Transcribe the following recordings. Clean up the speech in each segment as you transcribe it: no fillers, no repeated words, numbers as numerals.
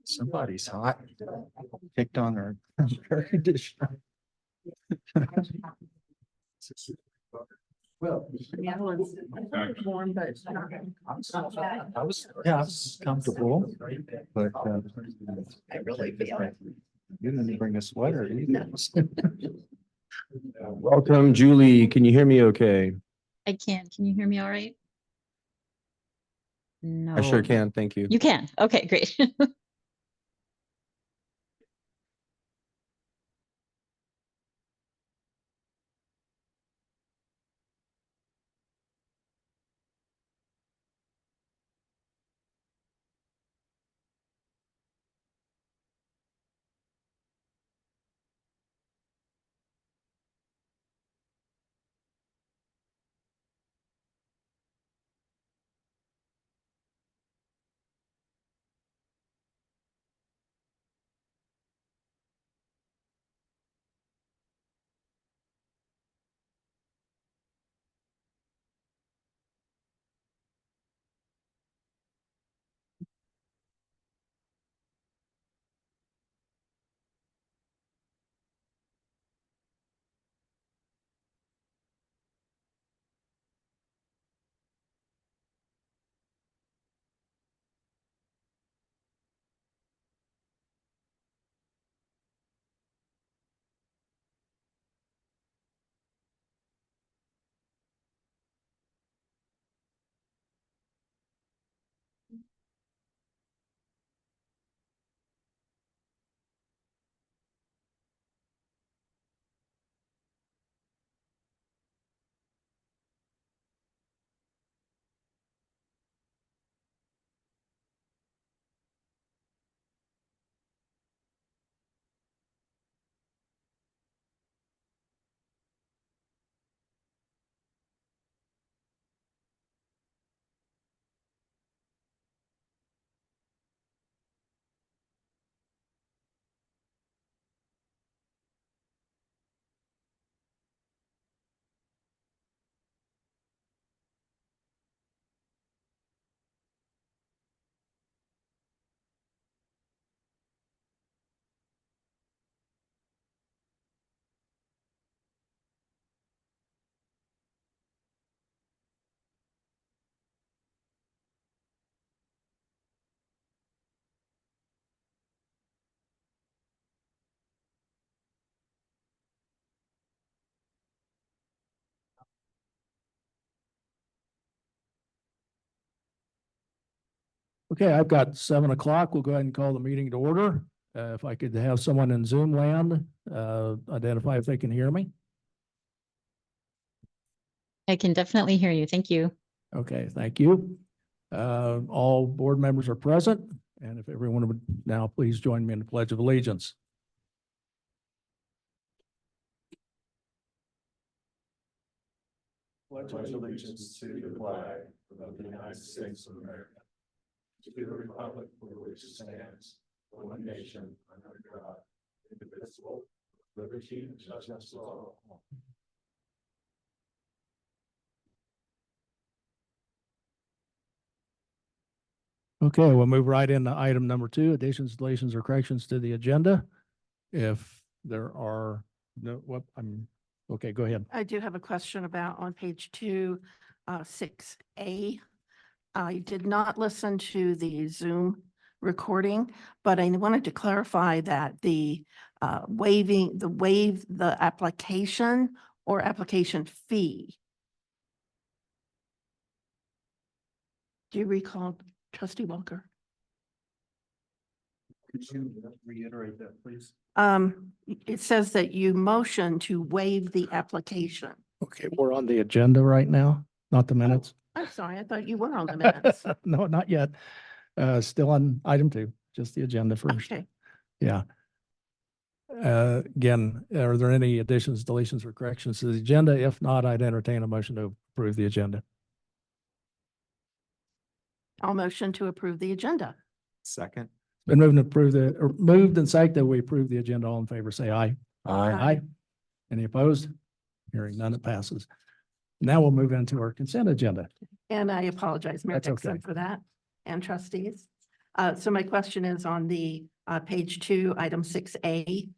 Somebody's hot. Picked on her air conditioner. Well, Warm, but I was comfortable, but I really feel it. you didn't bring a sweater either. Welcome, Julie. Can you hear me okay? I can. Can you hear me all right? No. I sure can. Thank you. You can. Okay, great. Okay, I've got 7 o'clock. We'll go ahead and call the meeting to order. If I could have someone in Zoom land, identify if they can hear me. I can definitely hear you. Thank you. Okay, thank you. All board members are present, and if everyone would now please join me in the Pledge of Allegiance. Pledge allegiance to the flag of the United States of America, to the republic for which it stands, one nation under God, indivisible, liberty and justice for all. Okay, we'll move right into item number 2, additions, deletions, or corrections to the agenda. If there are no, okay, go ahead. I do have a question about on page 2, 6A. I did not listen to the Zoom recording, but I wanted to clarify that the waive the application or application fee. Do you recall, Trustee Walker? Could you reiterate that, please? It says that you motion to waive the application. Okay, we're on the agenda right now, not the minutes. I'm sorry, I thought you were on the minutes. No, not yet. Still on item 2, just the agenda first. Okay, Yeah. Again, are there any additions, deletions, or corrections to the agenda? If not, I'd entertain a motion to approve the agenda. I'll motion to approve the agenda. Second. Been moved and approved or moved and seconded that we approve the agenda. All in favor, say aye. Aye. Aye. Any opposed? Hearing none, it passes. Now we'll move into our consent agenda. And I apologize, Mayor That's okay. Dixon, for that, and trustees. So my question is on the page 2, item 6A,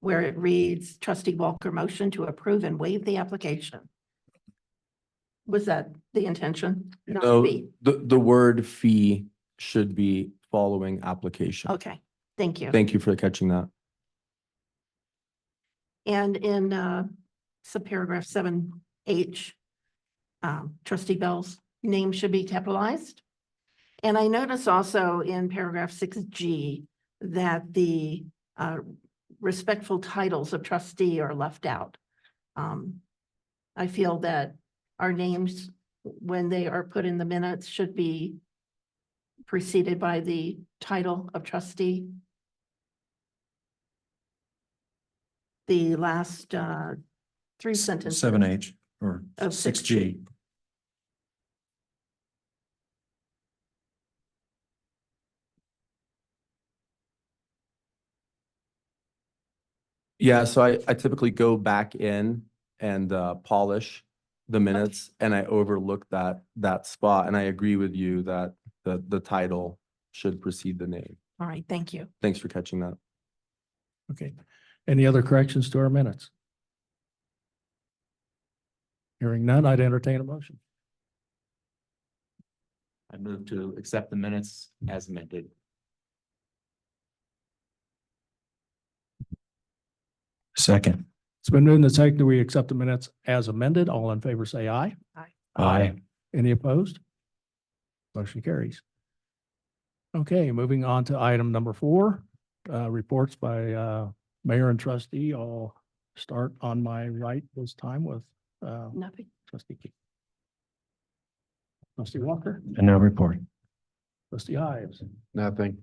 where it reads trustee Walker motion to approve and waive the application. Was that the intention? Not No, fee? the word fee should be following application. Okay, thank you. Thank you for catching that. And in subparagraph 7H, trustee Bell's name should be capitalized. And I notice also in paragraph 6G that the respectful titles of trustee are left out. I feel that our names, when they are put in the minutes, should be preceded by the title of trustee. The last 3 sentences. 7H or Of 6G. Yeah, so I typically go back in and polish the minutes and I overlook that spot. And I agree with you that the title should precede the name. All right, thank you. Thanks for catching that. Okay. Any other corrections to our minutes? Hearing none, I'd entertain a motion. I move to accept the minutes as amended. Second. It's been moved and seconded that we accept the minutes as amended. All in favor, say aye. Aye. Any opposed? Motion carries. Okay, moving on to item number 4, reports by mayor and trustee. I'll start on my right this time with Nothing. trustee Key. Trustee Walker, And no report. trustee Ives, Nothing.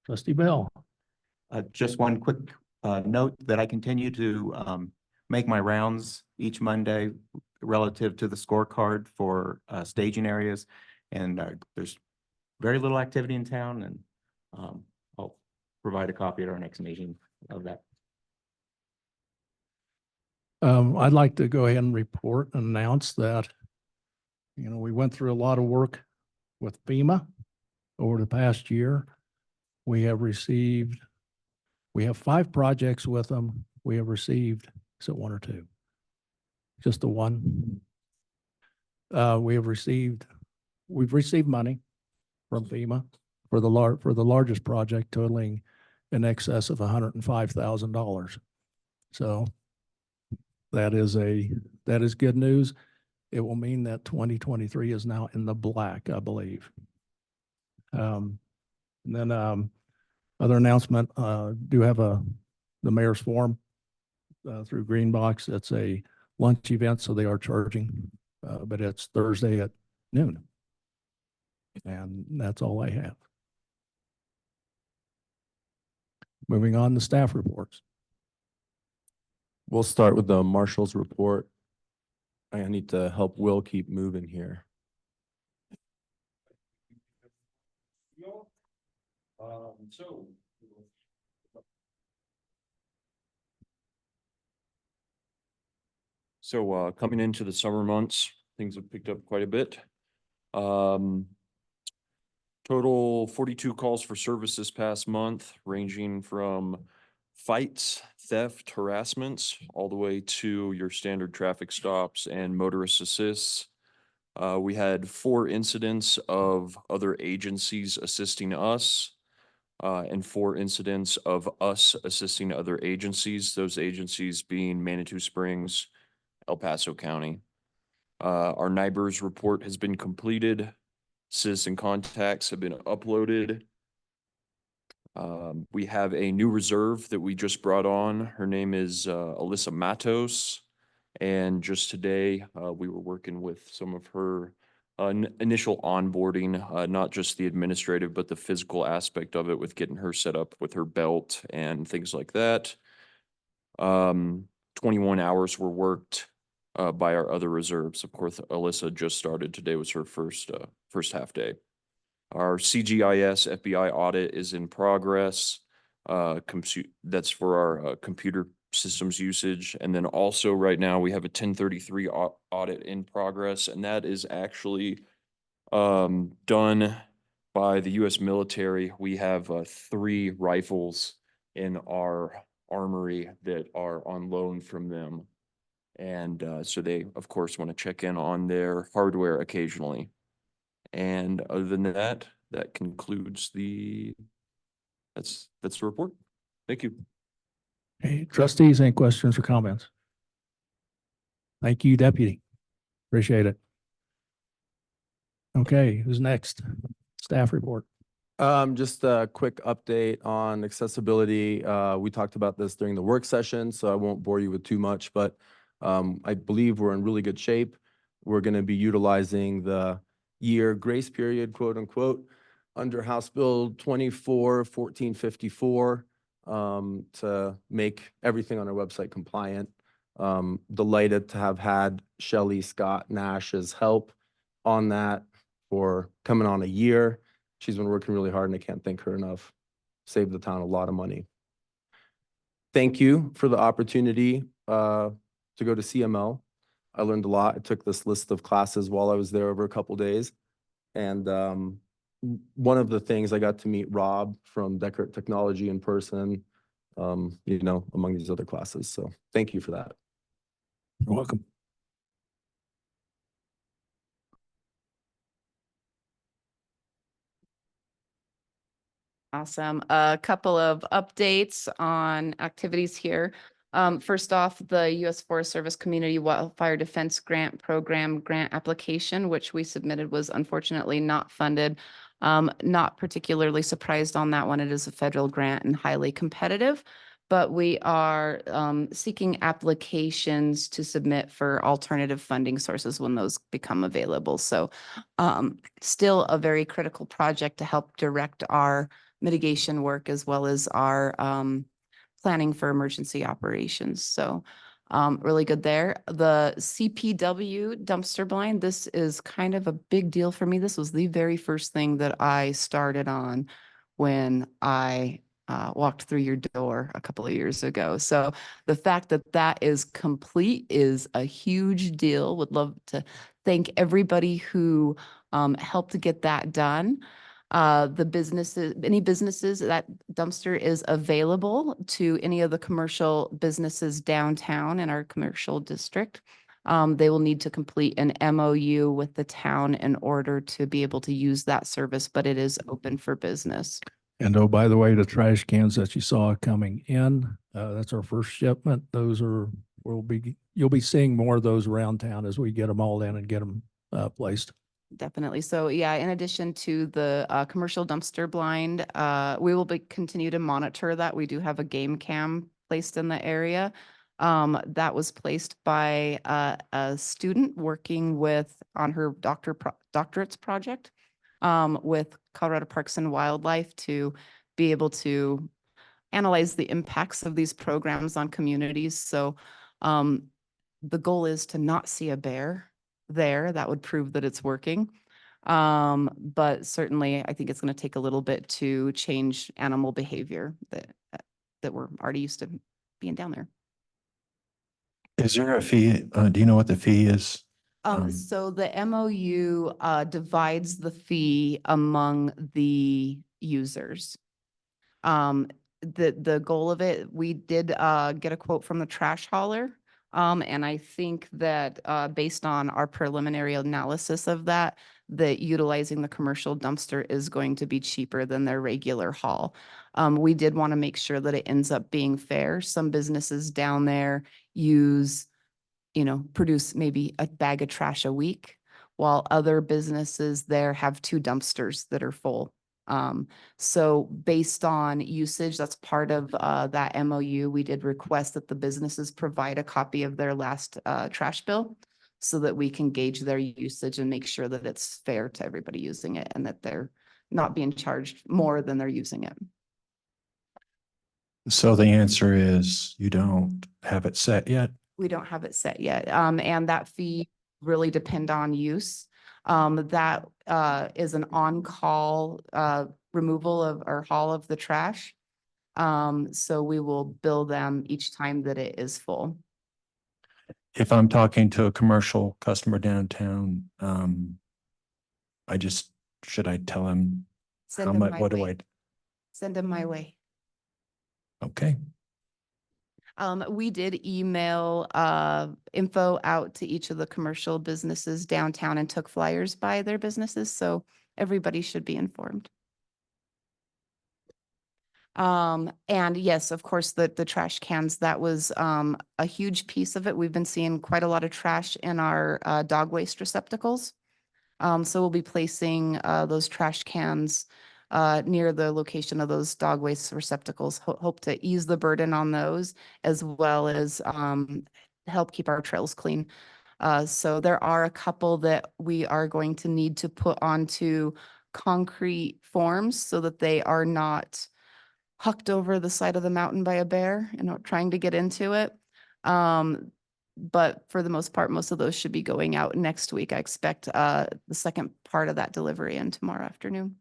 trustee Bell. Just one quick note that I continue to make my rounds each Monday relative to the scorecard for staging areas. And there's very little activity in town, and I'll provide a copy at our next meeting of that. I'd like to go ahead and report and announce that, we went through a lot of work with FEMA over the past year. We have 5 projects with them. We have received, is it 1 or 2? Just the one? We've received money from FEMA for the largest project totaling in excess of $105,000. So that is good news. It will mean that 2023 is now in the black, I believe. And then other announcement, do have the mayor's forum through Greenbox. It's a lunch event, so they are charging, but it's Thursday at noon. And that's all I have. Moving on to staff reports. We'll start with the marshal's report. I need to help Will keep moving here. So coming into the summer months, things have picked up quite a bit. Total 42 calls for service this past month, ranging from fights, theft, harassments, all the way to your standard traffic stops and motorist assists. We had 4 incidents of other agencies assisting us, and 4 incidents of us assisting other agencies, those agencies being Manitou Springs, El Paso County. Our neighbors report has been completed. Citizen contacts have been uploaded. We have a new reserve that we just brought on. Her name is Alyssa Matos. And just today, we were working with some of her initial onboarding, not just the administrative, but the physical aspect of it with getting her set up with her belt and things like that. 21 hours were worked by our other reserves. Of course, Alyssa just started. Today was her first half day. Our CGIS FBI audit is in progress. That's for our computer systems usage. And then also right now we have a 1033 audit in progress, and that is actually done by the US military. We have 3 rifles in our armory that are on loan from them. And so they, of course, want to check in on their hardware occasionally. And other than that, that concludes that's the report. Thank you. Hey, trustees, any questions or comments? Thank you, deputy. Appreciate it. Okay, who's next? Staff report. Just a quick update on accessibility. We talked about this during the work session, so I won't bore you with too much, but I believe we're in really good shape. We're going to be utilizing the year grace period, quote unquote, under House Bill 1454 to make everything on our website compliant. Delighted to have had Shelley Scott Nash's help on that for coming on a year. She's been working really hard and I can't thank her enough. Saved the town a lot of money. Thank you for the opportunity to go to CML. I learned a lot. I took this list of classes while I was there over a couple days. And one of the things I got to meet Rob from Deckert Technology in person, among these other classes. So thank you for that. You're welcome. Awesome. A couple of updates on activities here. First off, the U.S. Forest Service Community Wildfire Defense Grant Program grant application, which we submitted, was unfortunately not funded. Not particularly surprised on that one. It is a federal grant and highly competitive, but we are seeking applications to submit for alternative funding sources when those become available. So still a very critical project to help direct our mitigation work as well as our planning for emergency operations. So really good there. The CPW dumpster blind, this is kind of a big deal for me. This was the very first thing that I started on when I walked through your door a couple of years ago. So the fact that that is complete is a huge deal. Would love to thank everybody who helped to get that done. The businesses, any businesses, that dumpster is available to any of the commercial businesses downtown in our commercial district. They will need to complete an MOU with the town in order to be able to use that service, but it is open for business. And oh, by the way, the trash cans that you saw coming in, that's our first shipment. Those are, you'll be seeing more of those around town as we get them all in and get them placed. Definitely. So yeah, in addition to the commercial dumpster blind, we will continue to monitor that. We do have a game cam placed in the area. That was placed by a student working on her doctorate's project with Colorado Parks and Wildlife to be able to analyze the impacts of these programs on communities. So the goal is to not see a bear there. That would prove that it's working. But certainly I think it's going to take a little bit to change animal behavior that we're already used to being down there. Is there a fee? Do you know what the fee is? So the MOU divides the fee among the users. The goal of it, we did get a quote from the trash hauler. And I think that based on our preliminary analysis of that utilizing the commercial dumpster is going to be cheaper than their regular haul. We did want to make sure that it ends up being fair. Some businesses down there produce maybe a bag of trash a week, while other businesses there have 2 dumpsters that are full. So based on usage, that's part of that MOU. We did request that the businesses provide a copy of their last trash bill so that we can gauge their usage and make sure that it's fair to everybody using it and that they're not being charged more than they're using it. So the answer is you don't have it set yet? We don't have it set yet. And that fee really depend on use. That is an on-call removal of or haul of the trash. So we will bill them each time that it is full. If I'm talking to a commercial customer downtown, should I tell him Send how them much, my what do way. Send them my way. okay. We did email info out to each of the commercial businesses downtown and took flyers by their businesses, so everybody should be informed. And yes, of course, the trash cans, that was a huge piece of it. We've been seeing quite a lot of trash in our dog waste receptacles. So we'll be placing those trash cans near the location of those dog waste receptacles. Hope to ease the burden on those, as well as help keep our trails clean. So there are a couple that we are going to need to put onto concrete forms so that they are not hucked over the side of the mountain by a bear and trying to get into it. But for the most part, most of those should be going out next week. I expect the second part of that delivery in tomorrow afternoon.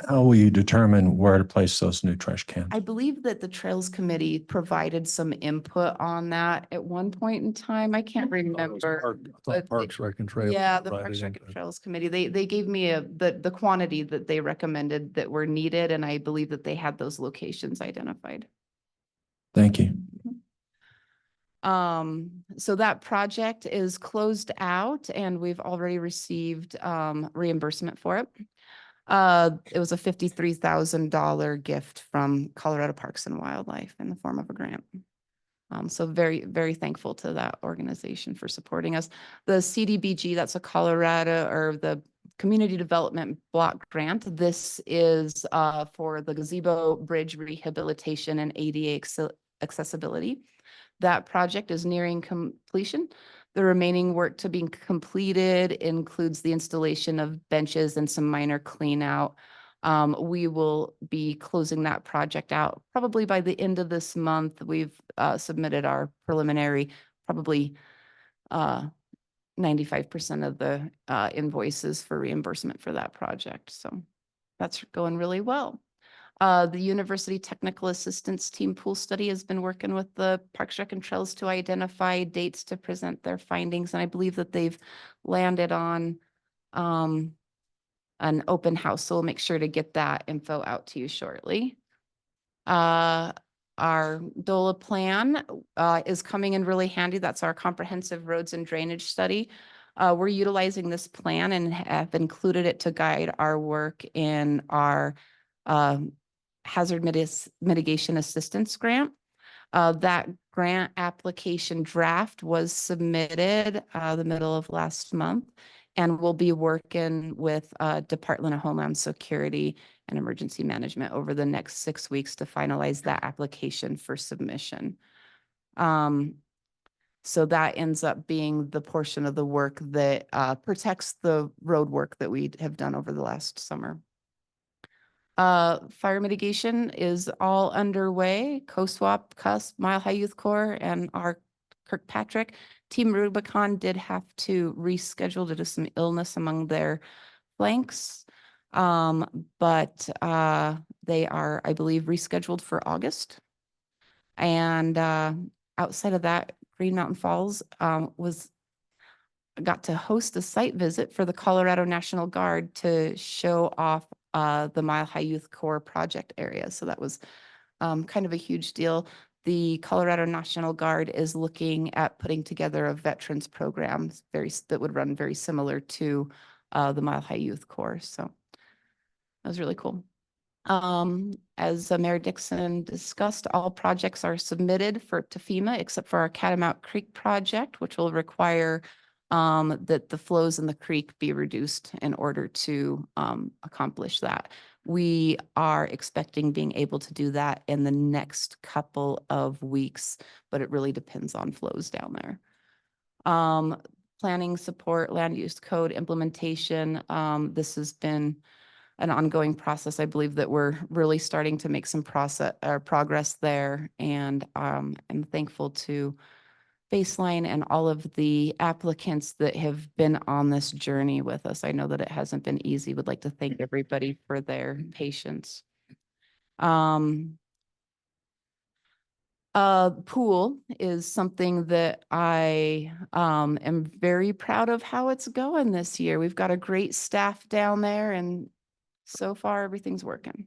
How will you determine where to place those new trash cans? I believe that the Trails Committee provided some input on that at one point in time. I can't remember. but Parks, Rec and Trails. Yeah, the provided Parks Rec and input. Trails Committee, they gave me the quantity that they recommended that were needed, and I believe that they had those locations identified. Thank you. So that project is closed out and we've already received reimbursement for it. It was a $53,000 gift from Colorado Parks and Wildlife in the form of a grant. So very, very thankful to that organization for supporting us. The CDBG, that's a Colorado, or the Community Development Block Grant. This is for the gazebo bridge rehabilitation and ADA accessibility. That project is nearing completion. The remaining work to be completed includes the installation of benches and some minor clean out. We will be closing that project out probably by the end of this month. We've submitted our preliminary, probably 95% of the invoices for reimbursement for that project. So that's going really well. The University Technical Assistance Team Pool Study has been working with the Parks, Rec and Trails to identify dates to present their findings. And I believe that they've landed on an open house. So we'll make sure to get that info out to you shortly. Our DOLA plan is coming in really handy. That's our comprehensive roads and drainage study. We're utilizing this plan and have included it to guide our work in our hazard mitigation assistance grant. That grant application draft was submitted the middle of last month, and we'll be working with Department of Homeland Security and Emergency Management over the next 6 weeks to finalize that application for submission. So that ends up being the portion of the work that protects the road work that we have done over the last summer. Fire mitigation is all underway. COSWAP, CUSP, Mile High Youth Corps, and our Kirkpatrick. Team Rubicon did have to reschedule due to some illness among their flanks. But they are, I believe, rescheduled for August. And outside of that, Green Mountain Falls got to host a site visit for the Colorado National Guard to show off the Mile High Youth Corps project area. So that was kind of a huge deal. The Colorado National Guard is looking at putting together a veterans program that would run very similar to the Mile High Youth Corps. So that was really cool. As Mayor Dixon discussed, all projects are submitted to FEMA except for our Catamount Creek project, which will require that the flows in the creek be reduced in order to accomplish that. We are expecting being able to do that in the next couple of weeks, but it really depends on flows down there. Planning support, land use code implementation. This has been an ongoing process. I believe that we're really starting to make some progress there, and I'm thankful to Baseline and all of the applicants that have been on this journey with us. I know that it hasn't been easy. Would like to thank everybody for their patience. Pool is something that I am very proud of how it's going this year. We've got a great staff down there and so far everything's working.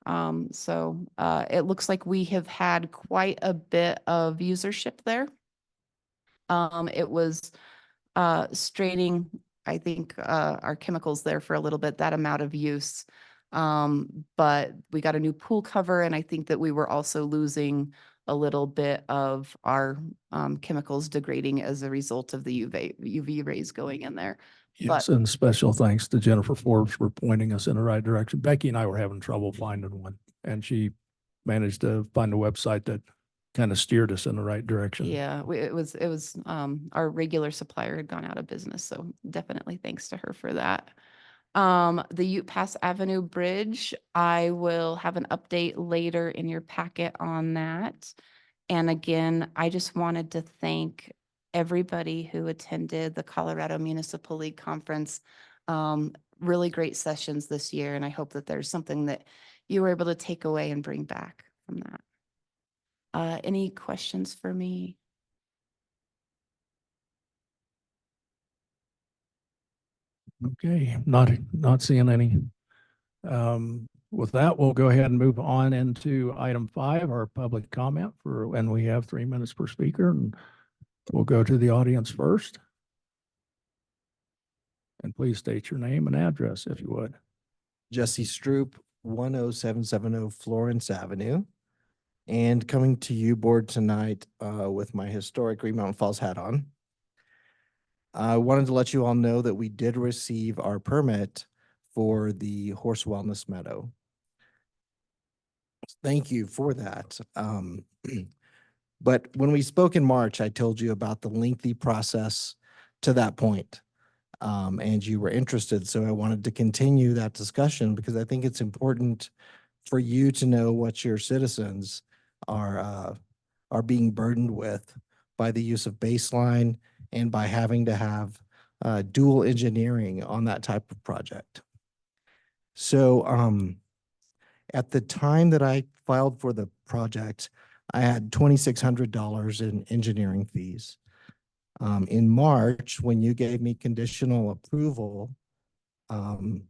It looks like we have had quite a bit of usership there. It was straining, I think, our chemicals there for a little bit, that amount of use. But we got a new pool cover and I think that we were also losing a little bit of our chemicals degrading as a result of the UV rays going in there. Yes, But- and special thanks to Jennifer Forbes for pointing us in the right direction. Becky and I were having trouble finding one, and she managed to find a website that kind of steered us in the right direction. Yeah, it was our regular supplier had gone out of business, so definitely thanks to her for that. The Ute Pass Avenue Bridge, I will have an update later in your packet on that. And again, I just wanted to thank everybody who attended the Colorado Municipal League Conference. Really great sessions this year, and I hope that there's something that you were able to take away and bring back from that. Any questions for me? Okay, not seeing any. With that, we'll go ahead and move on into item 5, our public comment and we have 3 minutes per speaker, and we'll go to the audience first. And please state your name and address if you would. Jesse Stroop, 10770 Florence Avenue. And coming to you board tonight with my historic Green Mountain Falls hat on. I wanted to let you all know that we did receive our permit for the horse wellness meadow. Thank you for that. But when we spoke in March, I told you about the lengthy process to that point. And you were interested. So I wanted to continue that discussion because I think it's important for you to know what your citizens are being burdened with by the use of baseline and by having to have dual engineering on that type of project. So at the time that I filed for the project, I had $2,600 in engineering fees. In March, when you gave me conditional approval, I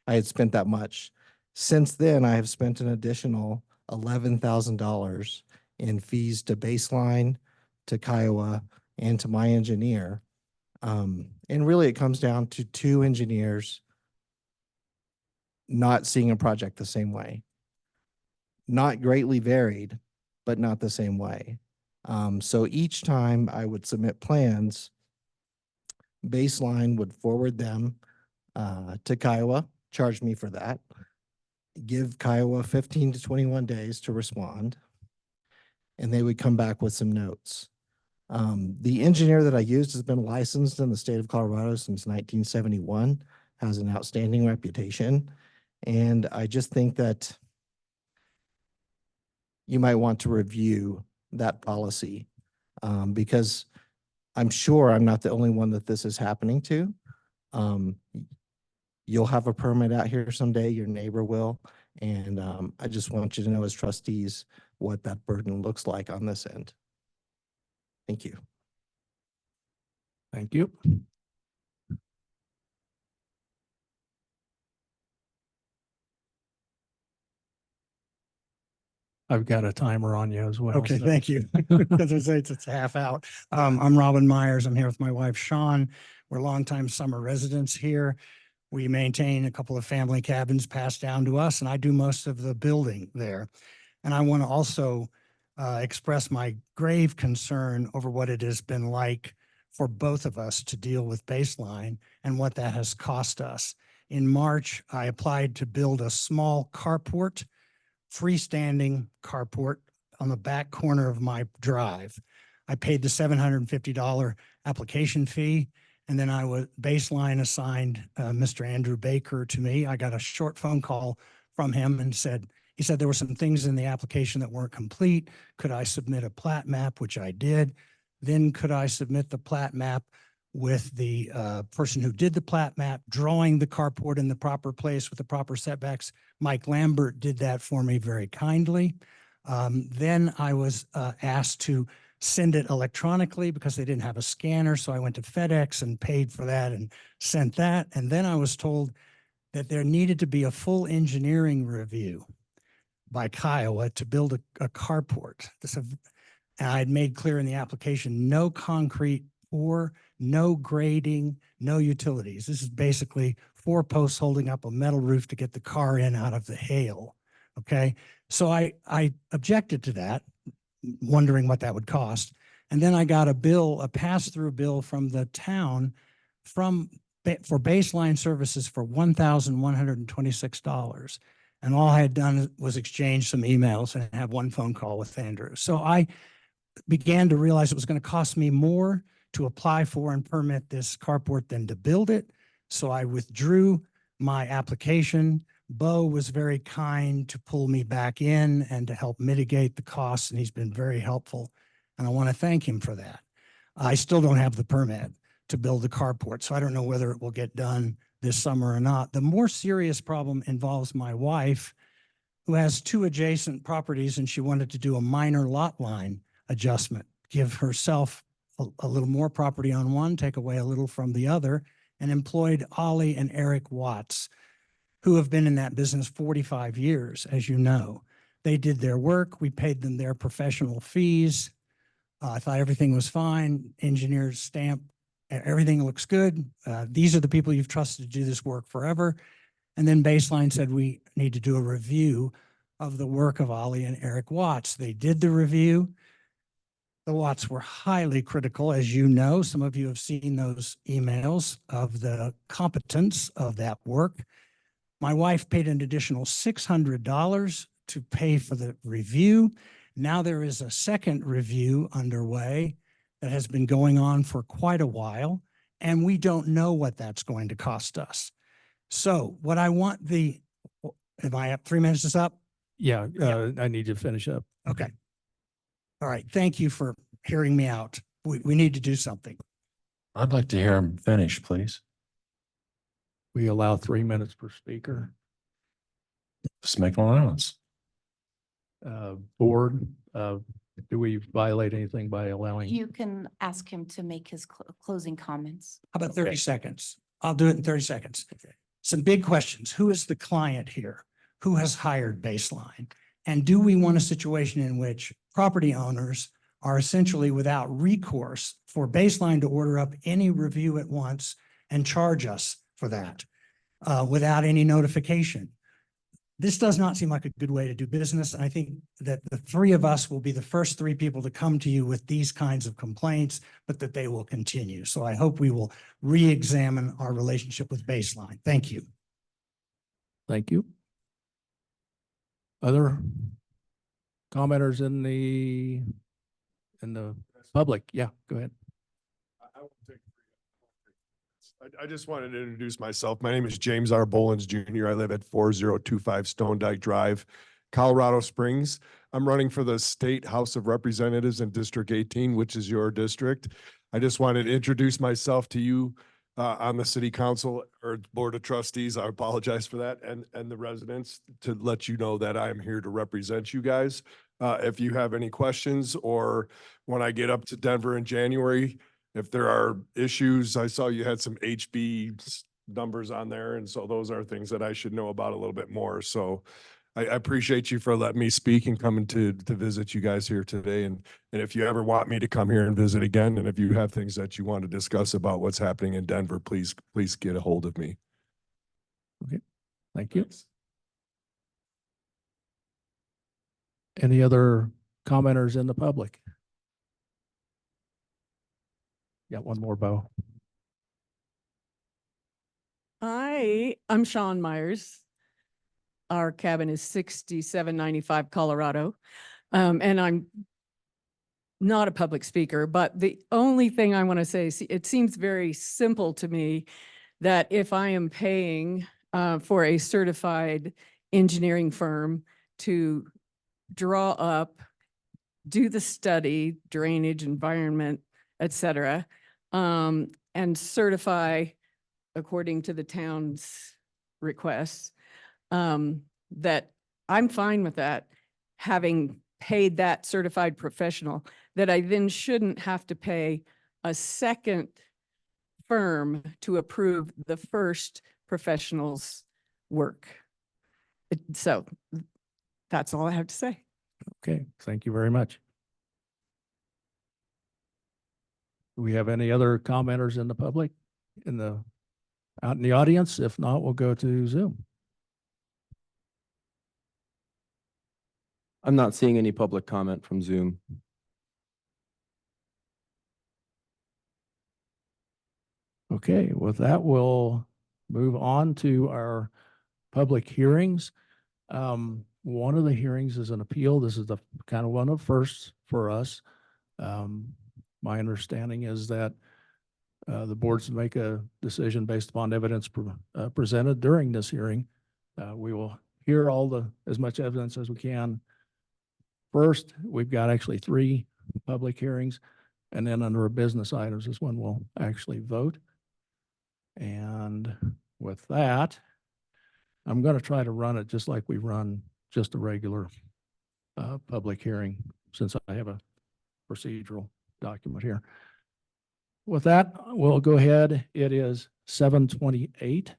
had spent that much. Since then, I have spent an additional $11,000 in fees to Baseline, to Kiowa, and to my engineer. And really, it comes down to 2 engineers not seeing a project the same way. Not greatly varied, but not the same way. So each time I would submit plans, Baseline would forward them to Kiowa, charge me for that, give Kiowa 15 to 21 days to respond, and they would come back with some notes. The engineer that I used has been licensed in the state of Colorado since 1971, has an outstanding reputation, and I just think that you might want to review that policy because I'm sure I'm not the only one that this is happening to. You'll have a permit out here someday, your neighbor will, and I just want you to know as trustees what that burden looks like on this end. Thank you. Thank you. I've got a timer on you as well. Okay, so- thank you. Because it's half out. I'm Robin Myers. I'm here with my wife, Sean. We're longtime summer residents here. We maintain a couple of family cabins passed down to us, and I do most of the building there. And I want to also express my grave concern over what it has been like for both of us to deal with Baseline and what that has cost us. In March, I applied to build a small carport, freestanding carport on the back corner of my drive. I paid the $750 application fee, and then Baseline assigned Mr. Andrew Baker to me. I got a short phone call from him and he said there were some things in the application that weren't complete. Could I submit a plat map, which I did? Then could I submit the plat map with the person who did the plat map, drawing the carport in the proper place with the proper setbacks. Mike Lambert did that for me very kindly. Then I was asked to send it electronically because they didn't have a scanner. So I went to FedEx and paid for that and sent that. And then I was told that there needed to be a full engineering review by Kiowa to build a carport. And I had made clear in the application, no concrete pour, no grading, no utilities. This is basically 4 posts holding up a metal roof to get the car in out of the hail. Okay. So I objected to that, wondering what that would cost. And then I got a bill, a pass-through bill from the town for baseline services for $1,126. And all I had done was exchange some emails and have one phone call with Andrew. So I began to realize it was going to cost me more to apply for and permit this carport than to build it. So I withdrew my application. Bo was very kind to pull me back in and to help mitigate the costs, and he's been very helpful. And I want to thank him for that. I still don't have the permit to build the carport, so I don't know whether it will get done this summer or not. The more serious problem involves my wife, who has 2 adjacent properties, and she wanted to do a minor lot line adjustment, give herself a little more property on one, take away a little from the other, and employed Ollie and Eric Watts, who have been in that business 45 years, as you know. They did their work. We paid them their professional fees. I thought everything was fine. Engineers stamp, everything looks good. These are the people you've trusted to do this work forever. And then Baseline said we need to do a review of the work of Ollie and Eric Watts. They did the review. The Watts were highly critical, as you know. Some of you have seen those emails of the competence of that work. My wife paid an additional $600 to pay for the review. Now there is a second review underway that has been going on for quite a while, and we don't know what that's going to cost us. So what I want am I up? 3 minutes is up? Yeah, I need to finish up. Okay. All right. Thank you for hearing me out. We need to do something. I'd like to hear him finish, please. We allow 3 minutes per speaker. Just make an allowance. Board, do we violate anything by allowing? You can ask him to make his closing comments. How about 30 seconds? I'll do it in 30 seconds. Some big questions. Who is the client here? Who has hired Baseline? And do we want a situation in which property owners are essentially without recourse for Baseline to order up any review at once and charge us for that without any notification? This does not seem like a good way to do business. And I think that the 3 of us will be the first 3 people to come to you with these kinds of complaints, but that they will continue. So I hope we will re-examine our relationship with Baseline. Thank you. Thank you. Other commenters in the public? Yeah, go ahead. I just wanted to introduce myself. My name is James R. Bolins Jr. I live at 4025 Stone Dyke Drive, Colorado Springs. I'm running for the State House of Representatives in District 18, which is your district. I just wanted to introduce myself to you on the City Council or Board of Trustees. I apologize for that, and the residents, to let you know that I am here to represent you guys. If you have any questions, or when I get up to Denver in January, if there are issues, I saw you had some HB numbers on there. And so those are things that I should know about a little bit more. So I appreciate you for letting me speak and coming to visit you guys here today. And if you ever want me to come here and visit again, and if you have things that you want to discuss about what's happening in Denver, please get a hold of me. Okay, thank you. Any other commenters in the public? Got one more, Bo. Hi, I'm Sean Myers. Our cabin is 6795 Colorado. And I'm not a public speaker, but the only thing I want to say is it seems very simple to me that if I am paying for a certified engineering firm to draw up, do the study, drainage, environment, et cetera, and and certify according to the town's requests. That I'm fine with that, having paid that certified professional, that I then shouldn't have to pay a second firm to approve the first professional's work. So that's all I have to say. Okay, thank you very much. Do we have any other commenters in the public, out in the audience? If not, we'll go to Zoom. I'm not seeing any public comment from Zoom. Okay, with that, we'll move on to our public hearings. One of the hearings is an appeal. This is the kind of one of firsts for us. My understanding is that the boards make a decision based upon evidence presented during this hearing. We will hear as much evidence as we can. First, we've got actually 3 public hearings, and then under our business items is when we'll actually vote. And with that, I'm going to try to run it just like we run just a regular public hearing, since I have a procedural document here. With that, we'll go ahead. It is 7:28.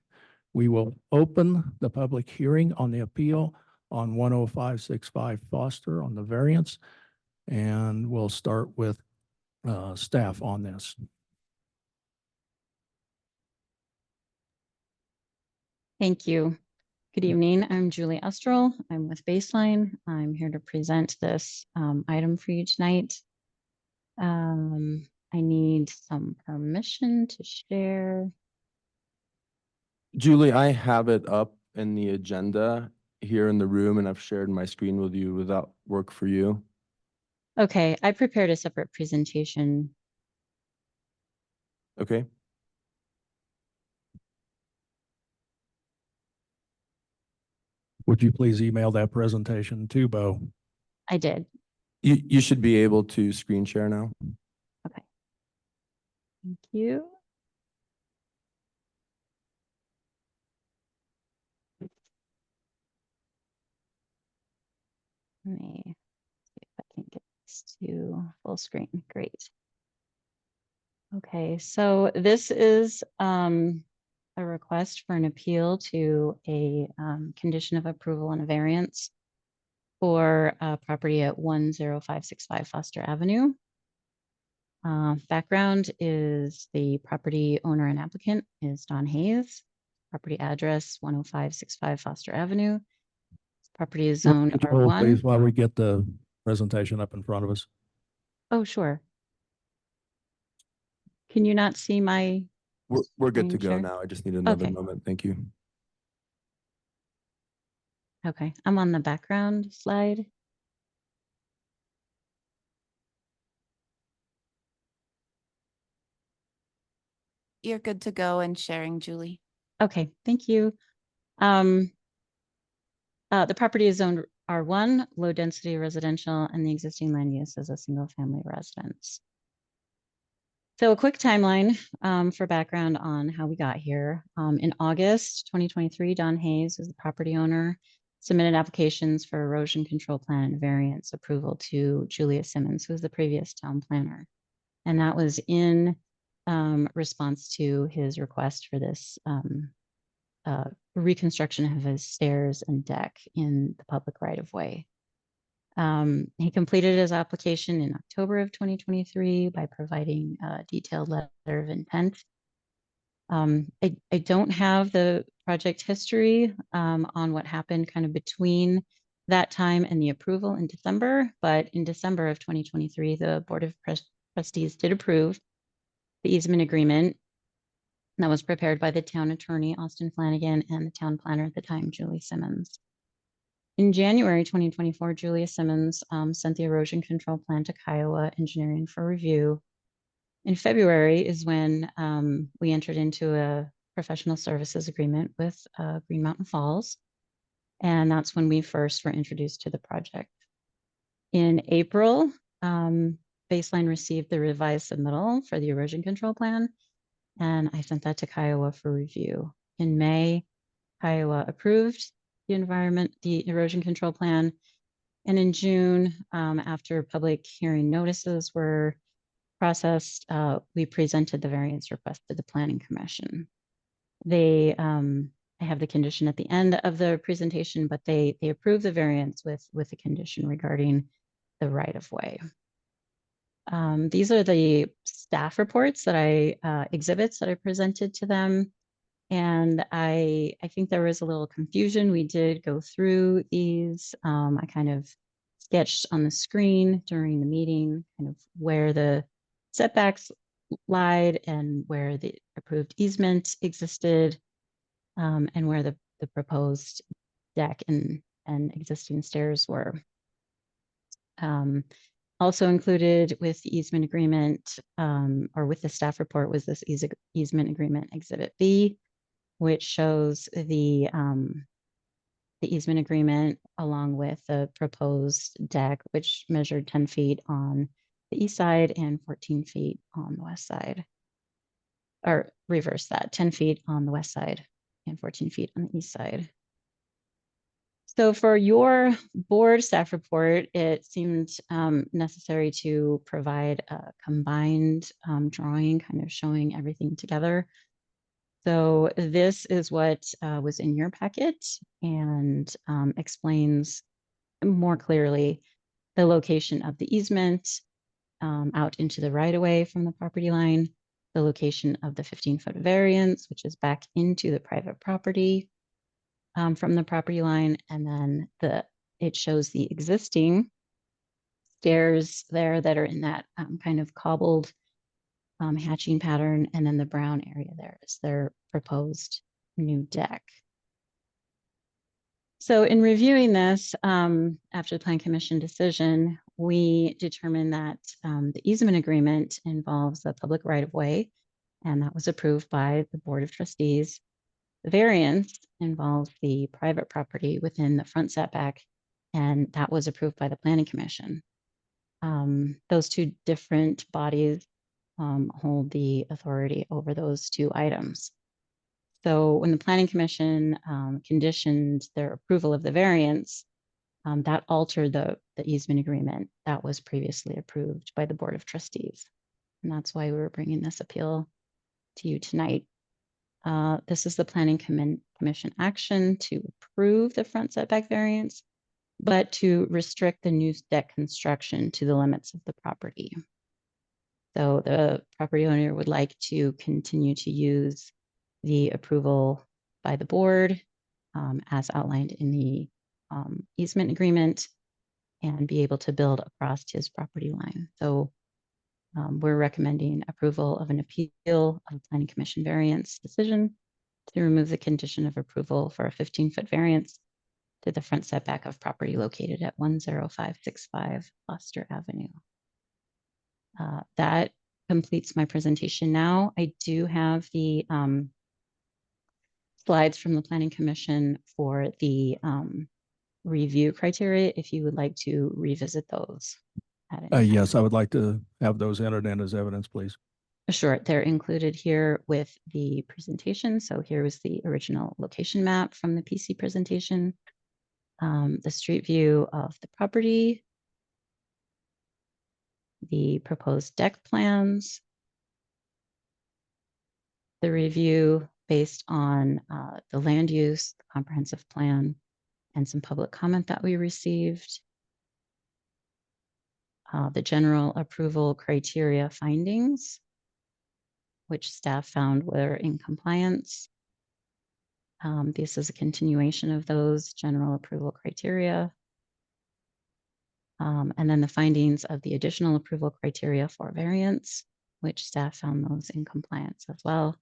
We will open the public hearing on the appeal on 10565 Foster on the variance, and we'll start with staff on this. Thank you. Good evening. I'm Julie Estrel. I'm with Baseline. I'm here to present this item for you tonight. I need some permission to share. Julie, I have it up in the agenda here in the room, and I've shared my screen with you. Would that work for you? Okay, I prepared a separate presentation. Okay. Would you please email that presentation to Bo? I did. You should be able to screen share now. Okay. Thank you. Let me see if I can get this to full screen. Great. Okay, so this is a request for an appeal to a condition of approval and a variance for property at 10565 Foster Avenue. Background is the property owner and applicant is Don Hayes. Property address 10565 Foster Avenue. Property is zoned Could you hold, please, R1. while we get the presentation up in front of us? Oh, sure. Can you not see my? We're good to Screen go share? now. I just need another Okay. moment. Thank you. Okay, I'm on the background slide. You're good to go and sharing, Julie. Okay, thank you. The property is zoned R1, low density residential, and the existing land use is a single family residence. So a quick timeline for background on how we got here. In August 2023, Don Hayes, who's the property owner, submitted applications for erosion control plan and variance approval to Julia Simmons, who was the previous town planner. And that was in response to his request for this reconstruction of his stairs and deck in the public right of way. He completed his application in October of 2023 by providing a detailed letter of intent. I don't have the project history on what happened kind of between that time and the approval in December, but in December of 2023, the Board of Trustees did approve the easement agreement that was prepared by the town attorney, Austin Flanagan, and the town planner at the time, Julie Simmons. In January 2024, Julia Simmons sent the erosion control plan to Kiowa Engineering for review. In February is when we entered into a professional services agreement with Green Mountain Falls. And that's when we first were introduced to the project. In April, Baseline received the revised submittal for the erosion control plan. and I sent that to Kiowa for review. In May, Kiowa approved the erosion control plan. And in June, after public hearing notices were processed, we presented the variance request to the Planning Commission. I have the condition at the end of the presentation, but they approved the variance with the condition regarding the right of way. These are the staff reports that exhibits that I presented to them. And I think there was a little confusion. We did go through these. I kind of sketched on the screen during the meeting, kind of where the setbacks lied and where the approved easement existed, and where the proposed deck and existing stairs were. Also included with the easement agreement, or with the staff report, was this easement agreement Exhibit B, which shows the easement agreement along with the proposed deck, which measured 10 feet on the east side and 14 feet on the west side. Or reverse that, 10 feet on the west side and 14 feet on the east side. So for your board staff report, it seemed necessary to provide a combined drawing, kind of showing everything together. So this is what was in your packet and explains more clearly the location of the easement out into the right of way from the property line, the location of the 15-foot variance, which is back into the private property from the property line, and then it shows the existing stairs there that are in that kind of cobbled hatching pattern, and then the brown area there is their proposed new deck. So in reviewing this, after the Plan Commission decision, we determined that the easement agreement involves a public right-of-way, and that was approved by the Board of Trustees. The variance involves the private property within the front setback, and that was approved by the Planning Commission. Those two different bodies hold the authority over those two items. So when the Planning Commission conditioned their approval of the variance, that altered the easement agreement that was previously approved by the Board of Trustees. And that's why we were bringing this appeal to you tonight. This is the Planning Commission action to approve the front setback variance, but to restrict the new deck construction to the limits of the property. So the property owner would like to continue to use the approval by the board as outlined in the easement agreement and be able to build across his property line. So we're recommending approval of an appeal of the Planning Commission variance decision to remove the condition of approval for a 15-foot variance to the front setback of property located at 10565 Foster Avenue. That completes my presentation now. I do have the slides from the Planning Commission for the review criteria, if you would like to revisit those. At any Yes, time. I would like to have those entered in as evidence, please. Sure, they're included here with the presentation. So here was the original location map from the PC presentation, the street view of the property, the proposed deck plans, the review based on the land use, the comprehensive plan, and some public comment that we received, the general approval criteria findings, which staff found were in compliance. This is a continuation of those general approval criteria. And then the findings of the additional approval criteria for variance, which staff found those in compliance as well.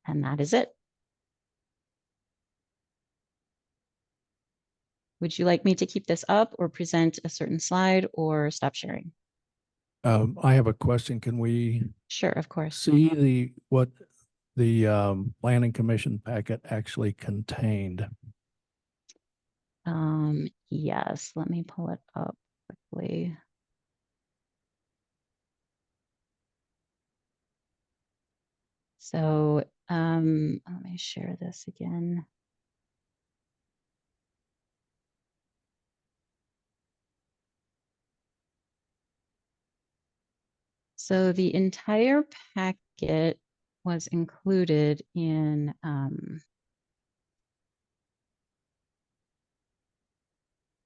And that is it. Would you like me to keep this up or present a certain slide or stop sharing? I have a question. Can we Sure, of course. see what the Planning Commission packet actually contained? Yes, let me pull it up quickly. So let me share this again. So the entire packet was included in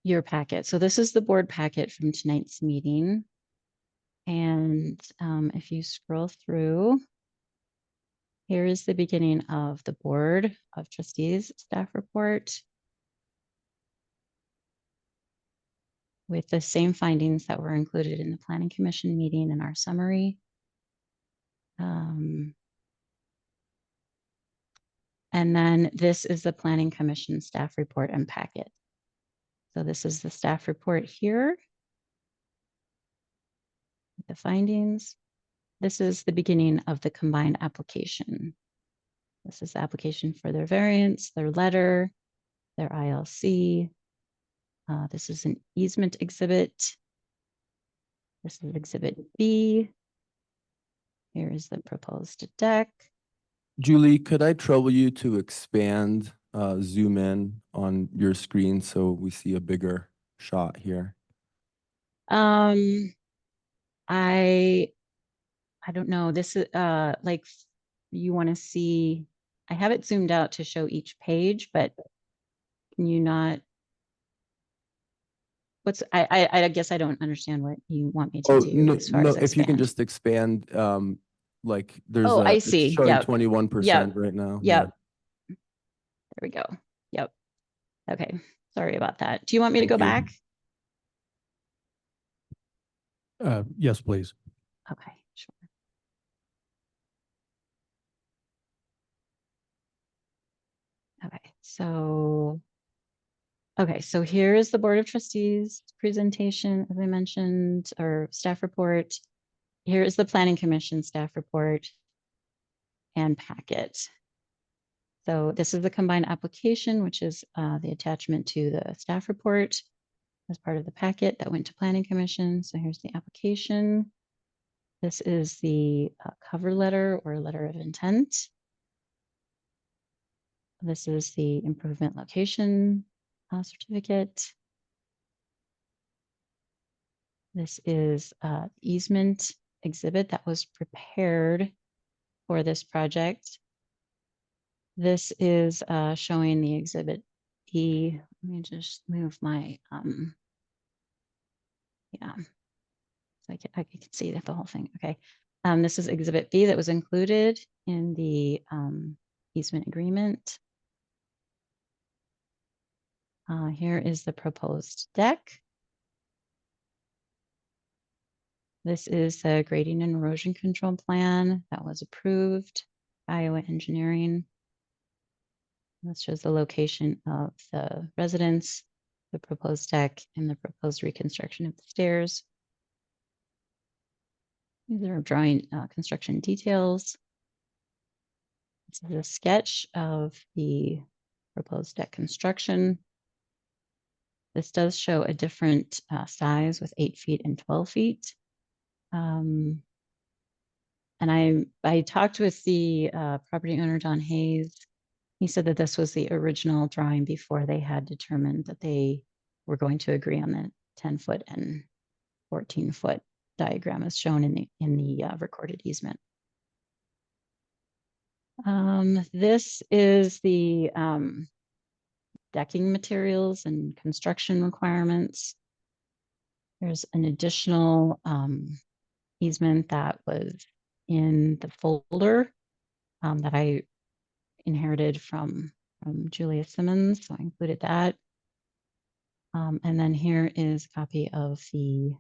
your packet. So this is the board packet from tonight's meeting. And if you scroll through, here is the beginning of the Board of Trustees staff report with the same findings that were included in the Planning Commission meeting in our summary. And then this is the Planning Commission staff report and packet. So this is the staff report here. The findings. This is the beginning of the combined application. This is the application for their variance, their letter, their ILC. This is an easement exhibit. This is exhibit B. Here is the proposed deck. Julie, could I trouble you to expand, zoom in on your screen so we see a bigger shot here? I don't know. This is like you want to see, I have it zoomed out to show each page, but can you not? I guess I don't understand what you want me to Oh, do no, as far no, as if you can expand. just expand, like there's Oh, I it's see. showing Yep. 21% right now. Yeah. Yep. There we go. Yep. Okay. Sorry about that. Do you want me to Thank go you. back? Yes, please. Okay, sure. Okay, so here is the Board of Trustees presentation, as I mentioned, or staff report. Here is the Planning Commission staff report and packet. So this is the combined application, which is the attachment to the staff report as part of the packet that went to Planning Commission. So here's the application. This is the cover letter or letter of intent. This is the improvement location certificate. This is easement exhibit that was prepared for this project. This is showing the exhibit E. Let me just move my, yeah, so I can see that the whole thing. Okay. This is exhibit B that was included in the easement agreement. Here is the proposed deck. This is the grading and erosion control plan that was approved by Iowa Engineering. This shows the location of the residence, the proposed deck, and the proposed reconstruction of the stairs. These are drawing construction details. This is a sketch of the proposed deck construction. This does show a different size with 8 feet and 12 feet. And I talked with the property owner, Don Hayes. He said that this was the original drawing before they had determined that they were going to agree on the 10-foot and 14-foot diagram as shown in the recorded easement. This is the decking materials and construction requirements. There's an additional easement that was in the folder that I inherited from Julia Simmons, so I included that. And then here is a copy of the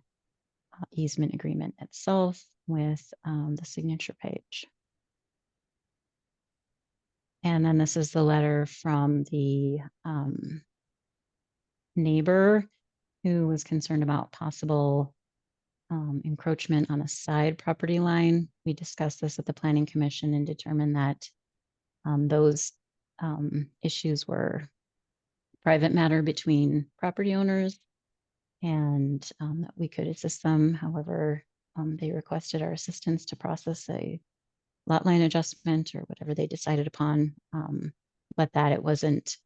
easement agreement itself with the signature page. And then this is the letter from the neighbor who was concerned about possible encroachment on a side property line. We discussed this at the Planning Commission and determined that those issues were private matter between property owners and that we could assist them. However, they requested our assistance to process a lot line adjustment or whatever they decided upon. But that it wasn't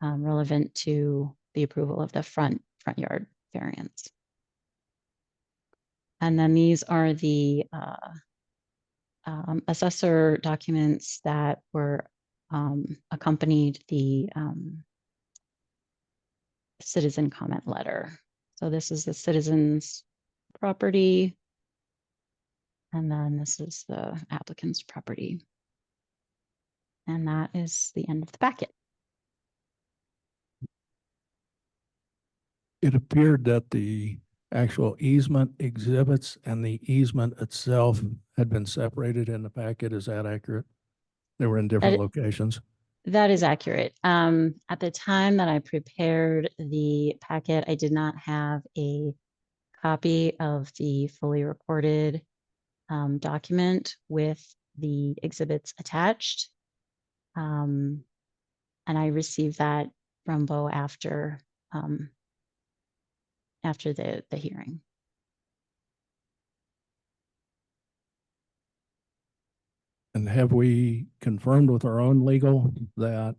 relevant to the approval of the front yard variance. And then these are the assessor documents that were accompanied the citizen comment letter. So this is the citizen's property. And then this is the applicant's property. And that is the end of the packet. It appeared that the actual easement exhibits and the easement itself had been separated in the packet. Is that accurate? They were in different locations. That is accurate. At the time that I prepared the packet, I did not have a copy of the fully recorded document with the exhibits attached. And I received that from Bo after the hearing. And have we confirmed with our own legal that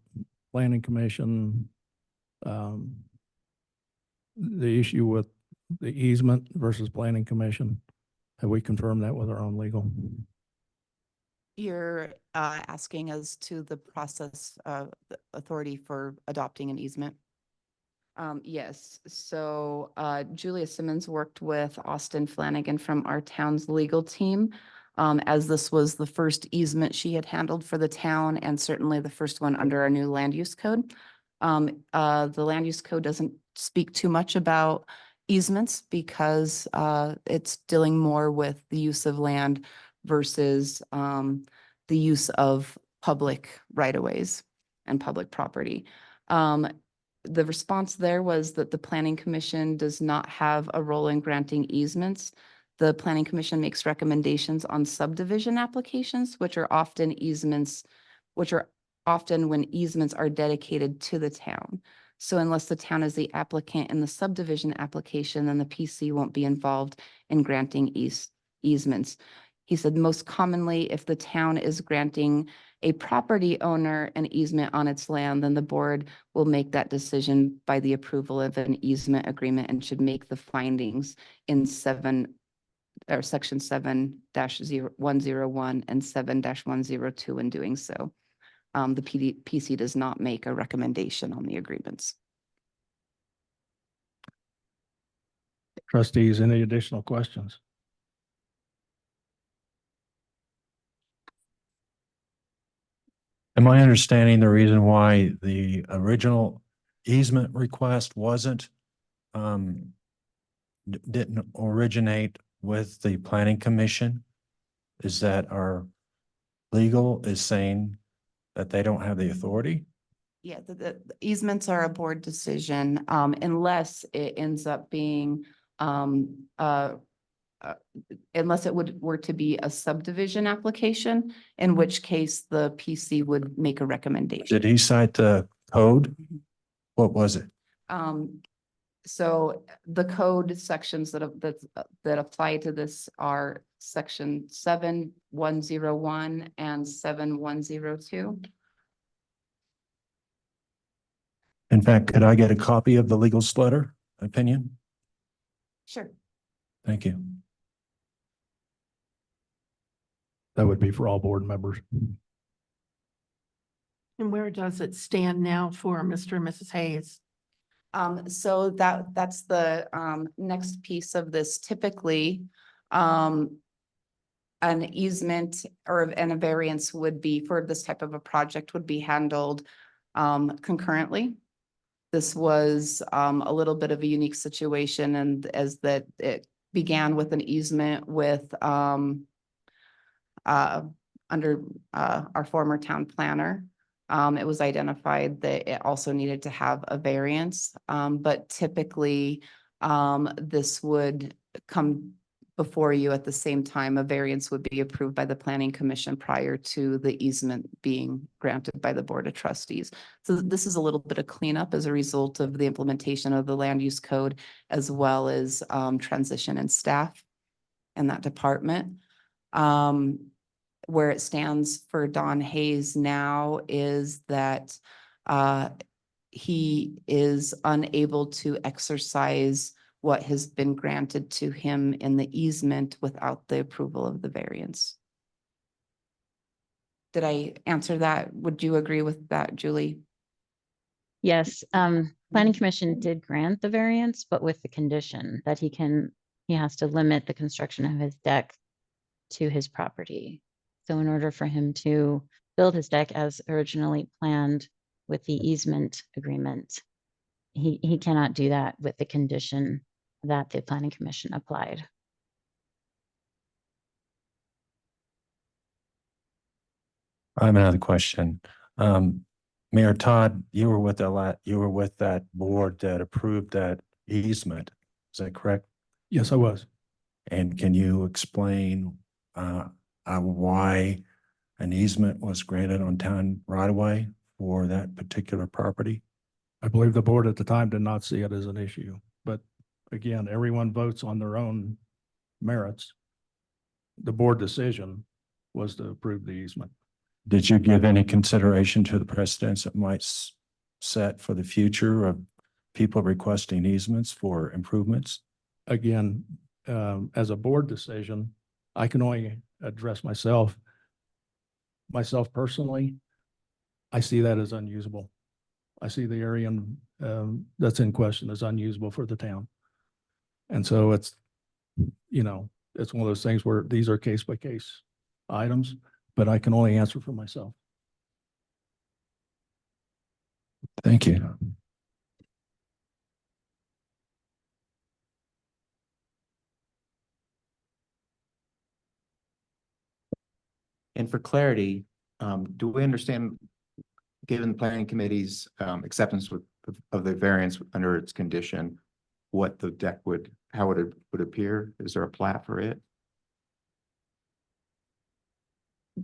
planning commission, the issue with the easement versus planning commission, have we confirmed that with our own legal? You're asking as to the process of the authority for adopting an easement? Yes, so Julia Simmons worked with Austin Flanagan from our town's legal team. As this was the first easement she had handled for the town and certainly the first one under our new land use code. The land use code doesn't speak too much about easements because it's dealing more with the use of land versus the use of public right-of-ways and public property. The response there was that the Planning Commission does not have a role in granting easements. The Planning Commission makes recommendations on subdivision applications, which are often when easements are dedicated to the town. So unless the town is the applicant in the subdivision application, then the PC won't be involved in granting easements. He said most commonly, if the town is granting a property owner an easement on its land, then the board will make that decision by the approval of an easement agreement and should make the findings in section 7-101 and 7-102 in doing so. The PC does not make a recommendation on the agreements. Trustees, any additional questions? Am I understanding the reason why the original easement request wasn't, didn't originate with the planning commission? Is that our legal is saying that they don't have the authority? Yeah, the easements are a board decision, unless it ends up being, unless it were to be a subdivision application, in which case the PC would make a recommendation. Did he cite the code? What was it? So the code sections that apply to this are section 7-101 and 7-102. In fact, could I get a copy of the legal letter opinion? Sure. Thank you. That would be for all board members. And where does it stand now for Mr. and Mrs. Hayes? So that's the next piece of this. Typically, an easement and a variance would be for this type of a project would be handled concurrently. This was a little bit of a unique situation, and as that it began with an easement with under our former town planner. It was identified that it also needed to have a variance, but typically this would come before you at the same time. A variance would be approved by the Planning Commission prior to the easement being granted by the Board of Trustees. So this is a little bit of cleanup as a result of the implementation of the land use code, as well as transition in staff in that department. where it stands for Don Hayes now is that he is unable to exercise what has been granted to him in the easement without the approval of the variance. Did I answer that? Would you agree with that, Julie? Yes, planning commission did grant the variance, but with the condition that he has to limit the construction of his deck to his property. So in order for him to build his deck as originally planned with the easement agreement, he cannot do that with the condition that the planning commission applied. I have another question. Mayor Todd, you were with that board that approved that easement. Is that correct? Yes, I was. And can you explain why an easement was granted on town right of way for that particular property? I believe the board at the time did not see it as an issue, but again, everyone votes on their own merits. The board decision was to approve the easement. Did you give any consideration to the precedents that might set for the future of people requesting easements for improvements? Again, as a board decision, I can only address myself. Myself personally, I see that as unusable. I see the area that's in question as unusable for the town. And so it's, it's one of those things where these are case by case items, but I can only answer for myself. Thank you. And for clarity, do we understand, given the planning committee's acceptance of the variance under its condition, what the deck how it would appear? Is there a plat for it?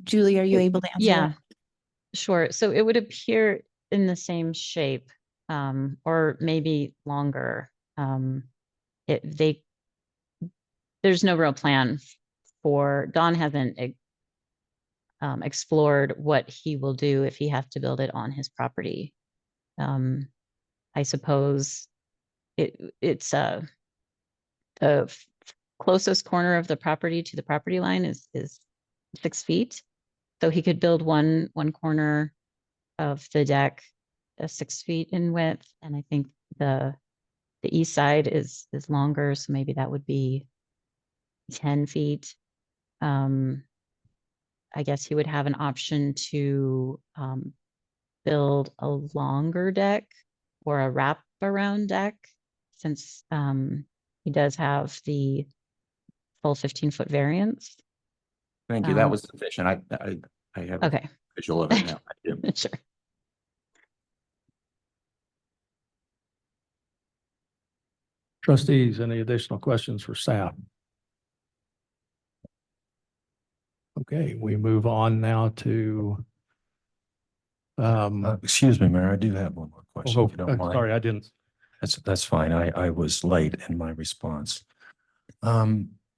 Julie, are you able to answer? Yeah, sure. So it would appear in the same shape, or maybe longer. There's no real plan for, Don hasn't explored what he will do if he has to build it on his property. I suppose it's the closest corner of the property to the property line is 6 feet. So he could build one corner of the deck 6 feet in width, and I think the east side is longer, so maybe that would be 10 feet. I guess he would have an option to build a longer deck or a wrap-around deck, since he does have the full 15-foot variance. Thank you. That was sufficient. I have a Okay. visual of it now. I do. Sure. Trustees, any additional questions for staff? Okay, we move on now to. Excuse me, Mayor, I do have one more question, if you don't mind. Sorry, I didn't. That's fine. I was late in my response.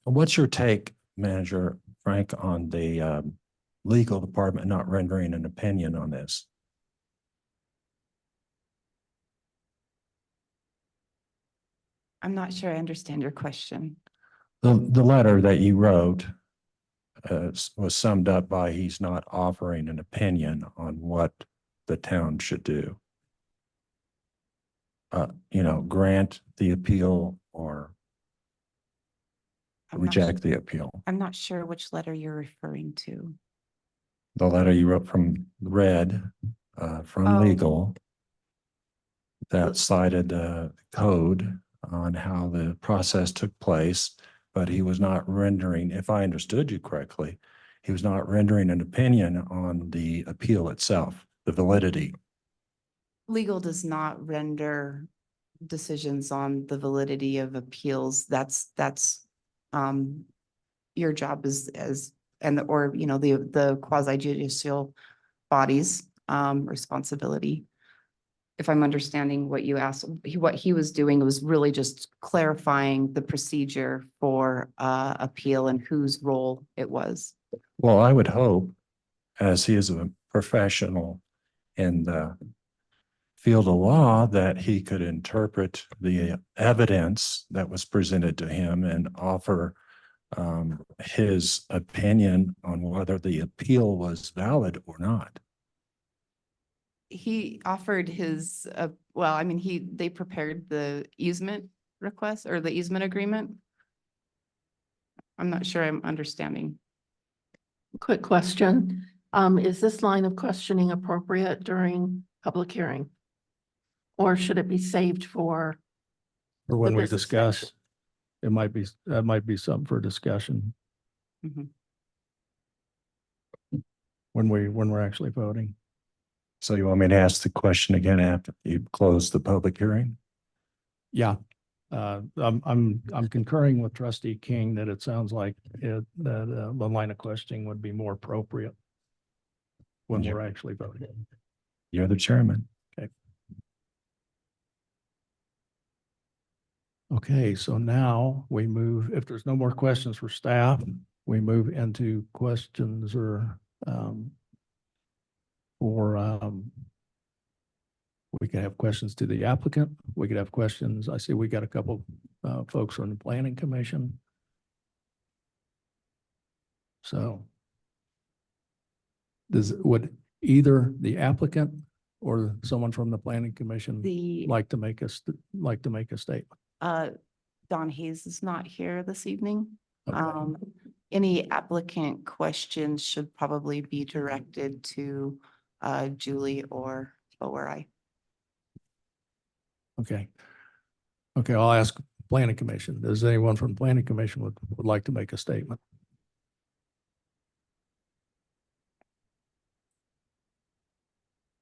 What's your take, Manager Frank, on the legal department not rendering an opinion on this? I'm not sure I understand your question. The letter that you wrote was summed up by he's not offering an opinion on what the town should do. Grant the appeal or reject the appeal. I'm not sure which letter you're referring to. The letter you wrote from Oh. legal that cited the code on how the process took place, but he was not rendering, if I understood you correctly, he was not rendering an opinion on the appeal itself, the validity. Legal does not render decisions on the validity of appeals. That's your job the quasi judicial body's responsibility. If I'm understanding what you asked, what he was doing was really just clarifying the procedure for appeal and whose role it was. Well, I would hope, as he is a professional in the field of law, that he could interpret the evidence that was presented to him and offer his opinion on whether the appeal was valid or not. He offered his, well, I mean, they prepared the easement request or the easement agreement. I'm not sure I'm understanding. Quick question. Is this line of questioning appropriate during public hearing? Or should it be saved for? Or when the we business discuss, section? that might be something for discussion Mhm. when we're actually voting. So you want me to ask the question again after you close the public hearing? Yeah. I'm concurring with trustee King that it sounds like that the line of questioning would be more appropriate when Yeah. we're actually voting. You're the chairman. Okay, so now we move, if there's no more questions for staff, we move into questions or we could have questions to the applicant. We could have questions. I see we got a couple folks on the planning commission. So would either the applicant or someone from the planning commission like to make a statement? Don Hayes is not here this evening. Okay. Any applicant questions should probably be directed to Julie or I. Okay. Okay, I'll ask planning commission. Does anyone from planning commission would like to make a statement?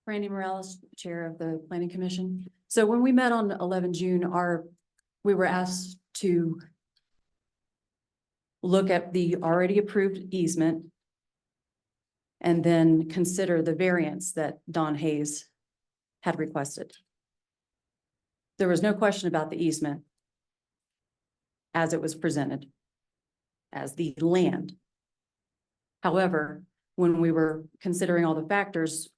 Randy Morales, Chair of the Planning Commission. So when we met on 11 June, we were asked to look at the already approved easement and then consider the variance that Don Hayes had requested. There was no question about the easement as it was presented as the land. However, when we were considering all the factors,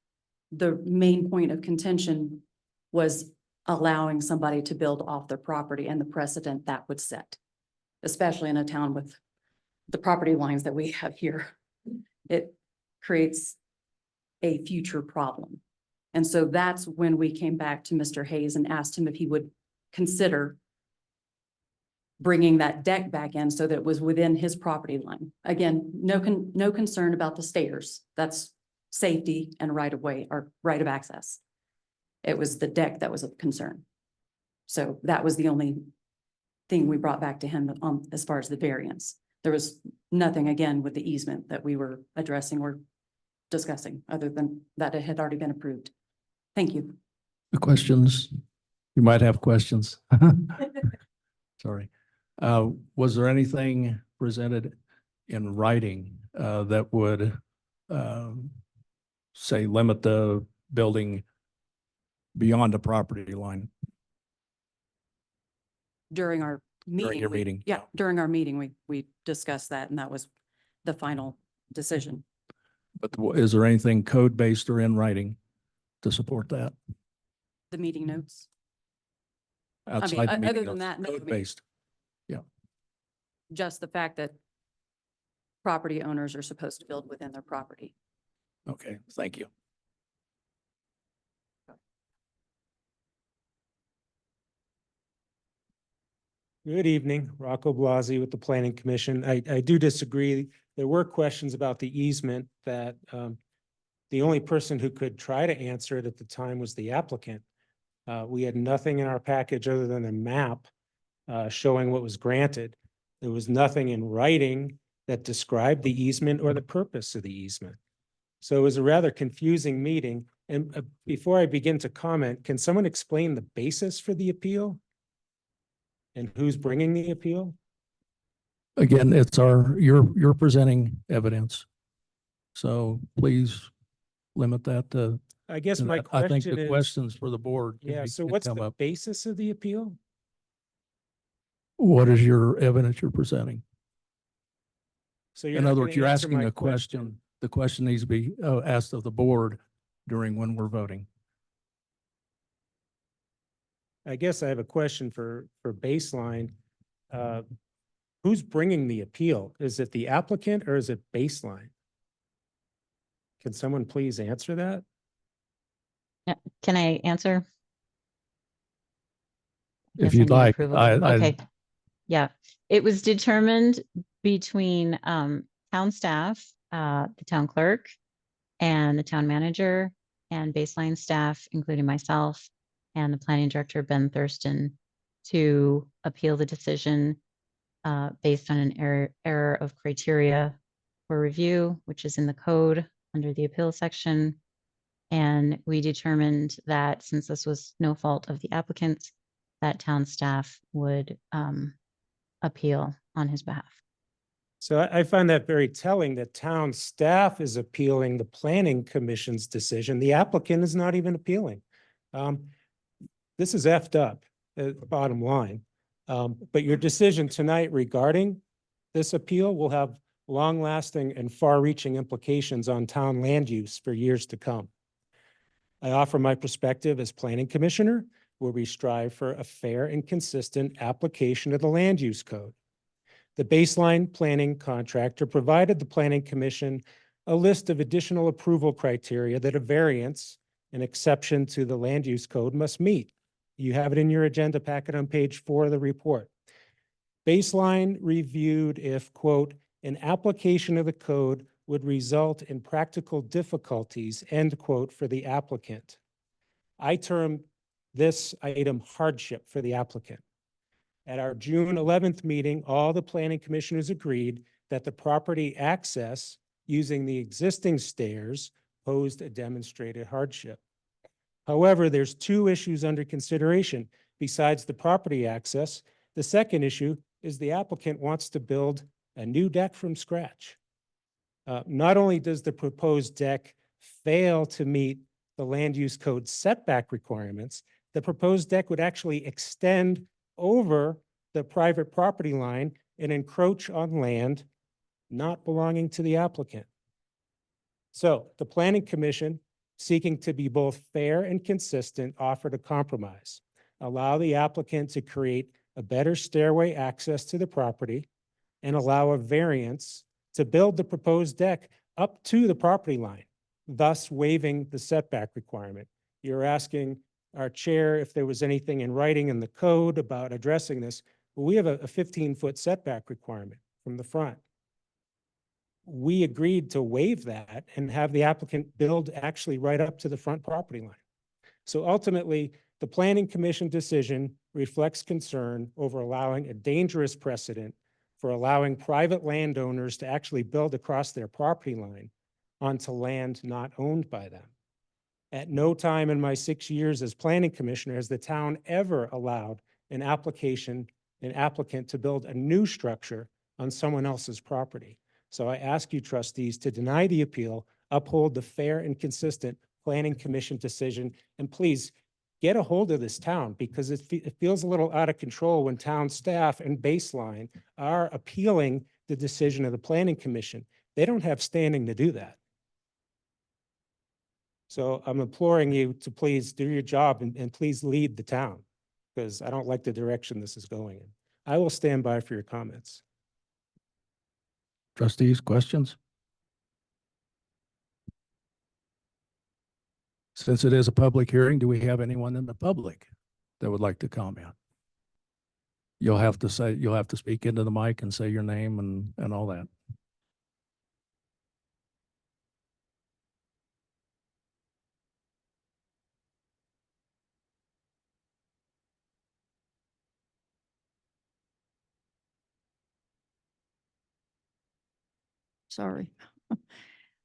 the main point of contention was allowing somebody to build off their property and the precedent that would set, especially in a town with the property lines that we have here. It creates a future problem. And so that's when we came back to Mr. Hayes and asked him if he would consider bringing that deck back in so that it was within his property line. Again, no concern about the stairs. That's safety and right of way or right of access. It was the deck that was of concern. So that was the only thing we brought back to him on as far as the variance. There was nothing again with the easement that we were addressing or discussing other than that it had already been approved. Thank you. The questions, you might have questions. Sorry. Was there anything presented in writing that would say limit the building beyond the property line? During our meeting. During your meeting? Yeah, during our meeting, we discussed that and that was the final decision. But is there anything code-based or in writing to support that? The meeting notes. Outside the other meeting than notes, that, no, I mean, code-based. Yeah. just the fact that property owners are supposed to build within their property. Okay, thank you. Good evening, Rocco Blasi with the Planning Commission. I do disagree. There were questions about the easement that the only person who could try to answer it at the time was the applicant. We had nothing in our package other than a map showing what was granted. There was nothing in writing that described the easement or the purpose of the easement. So it was a rather confusing meeting. And before I begin to comment, can someone explain the basis for the appeal? And who's bringing the appeal? Again, it's you're presenting evidence. So please limit that to. I guess and my I think question the is. questions for the board. Yeah, so can what's come the up. basis of the appeal? What is your evidence you're presenting? So you're In not other gonna words, you're answer asking my a question. The question needs to be asked of the board during when we're voting. I guess I have a question for Baseline. Uh, Who's bringing the appeal? Is it the applicant or is it Baseline? Can someone please answer that? Yeah, can I answer? If Guess I you'd need like, approval. I- Okay, yeah, it was determined between town staff, the town clerk, and the town manager, and Baseline staff, including myself, and the planning director, Ben Thurston, to appeal the decision based on an error of criteria for review, which is in the code under the appeal section. And we determined that since this was no fault of the applicant, that town staff would appeal on his behalf. So I find that very telling that town staff is appealing the planning commission's decision. The applicant is not even appealing. This is effed up, bottom line. But your decision tonight regarding this appeal will have long-lasting and far-reaching implications on town land use for years to come. I offer my perspective as planning commissioner, where we strive for a fair and consistent application of the land use code. The Baseline planning contractor provided the planning commission a list of additional approval criteria that a variance, an exception to the land use code, must meet. You have it in your agenda packet on page 4 of the report. Baseline reviewed if, quote, an application of the code would result in practical difficulties, end quote, for the applicant. I term this item hardship for the applicant. At our June 11th meeting, all the planning commissioners agreed that the property access using the existing stairs posed a demonstrated hardship. However, there's 2 issues under consideration. Besides the property access, the second issue is the applicant wants to build a new deck from scratch. Not only does the proposed deck fail to meet the land use code setback requirements, the proposed deck would actually extend over the private property line and encroach on land not belonging to the applicant. So the planning commission, seeking to be both fair and consistent, offered a compromise. Allow the applicant to create a better stairway access to the property and allow a variance to build the proposed deck up to the property line, thus waiving the setback requirement. You're asking our chair if there was anything in writing in the code about addressing this. Well, we have a 15-foot setback requirement from the front. We agreed to waive that and have the applicant build actually right up to the front property line. So ultimately, the planning commission decision reflects concern over allowing a dangerous precedent for allowing private landowners to actually build across their property line onto land not owned by them. At no time in my 6 years as planning commissioner has the town ever allowed an applicant to build a new structure on someone else's property. So I ask you trustees to deny the appeal, uphold the fair and consistent planning commission decision, and please get a hold of this town because it feels a little out of control when town staff and Baseline are appealing the decision of the planning commission. They don't have standing to do that. So I'm imploring you to please do your job and please lead the town because I don't like the direction this is going in. I will stand by for your comments. Trustees, questions? Since it is a public hearing, do we have anyone in the public that would like to comment? You'll have to speak into the mic and say your name and all that. Sorry.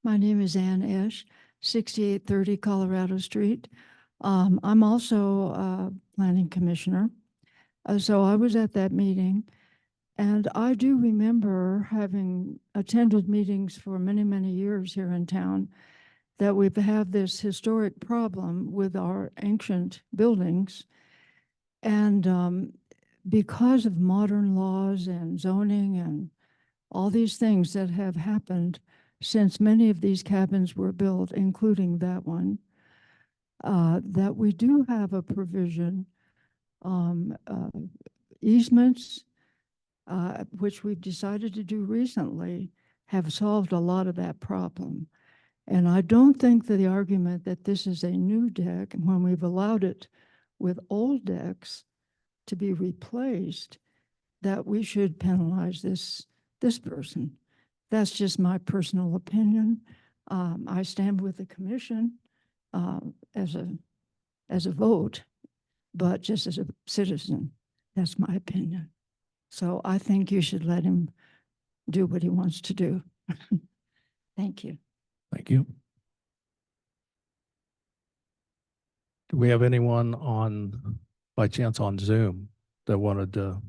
My name is Ann Esch, 6830 Colorado Street. I'm also a planning commissioner. So I was at that meeting and I do remember having attended meetings for many, many years here in town that we've had this historic problem with our ancient buildings. And because of modern laws and zoning and all these things that have happened since many of these cabins were built, including that one, that we do have a provision, easements, which we've decided to do recently, have solved a lot of that problem. And I don't think that the argument that this is a new deck, when we've allowed it with old decks to be replaced, that we should penalize this person. That's just my personal opinion. I stand with the commission as a vote, but just as a citizen, that's my opinion. So I think you should let him do what he wants to do. Thank you. Thank you. Do we have anyone on, by chance, on Zoom that wanted to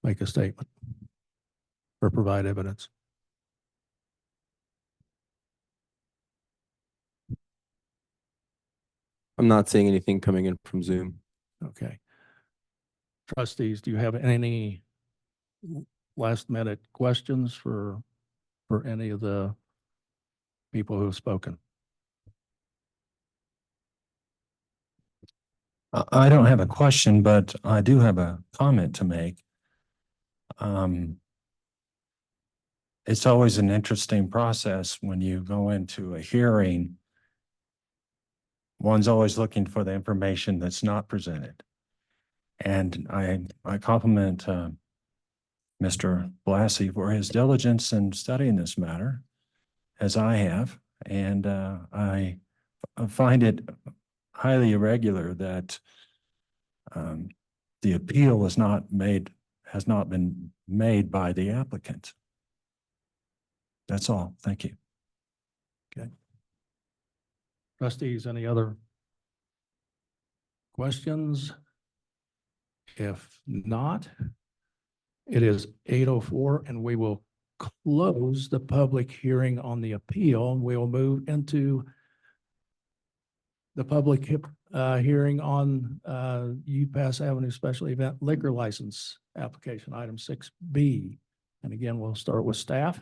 make a statement or provide evidence? I'm not seeing anything coming in from Zoom. Okay. Trustees, do you have any last minute questions for any of the people who have spoken? I don't have a question, but I do have a comment to make. It's always an interesting process when you go into a hearing. One's always looking for the information that's not presented. And I compliment Mr. Blassie for his diligence in studying this matter, as I have. And I find it highly irregular that the appeal has not been made by the applicant. That's all. Thank you. Okay. Trustees, any other questions? If not, it is 8:04 and we will close the public hearing on the appeal. We will move into the public hearing on UPass Avenue Special Event Liquor License Application, item 6B. And again, we'll start with staff.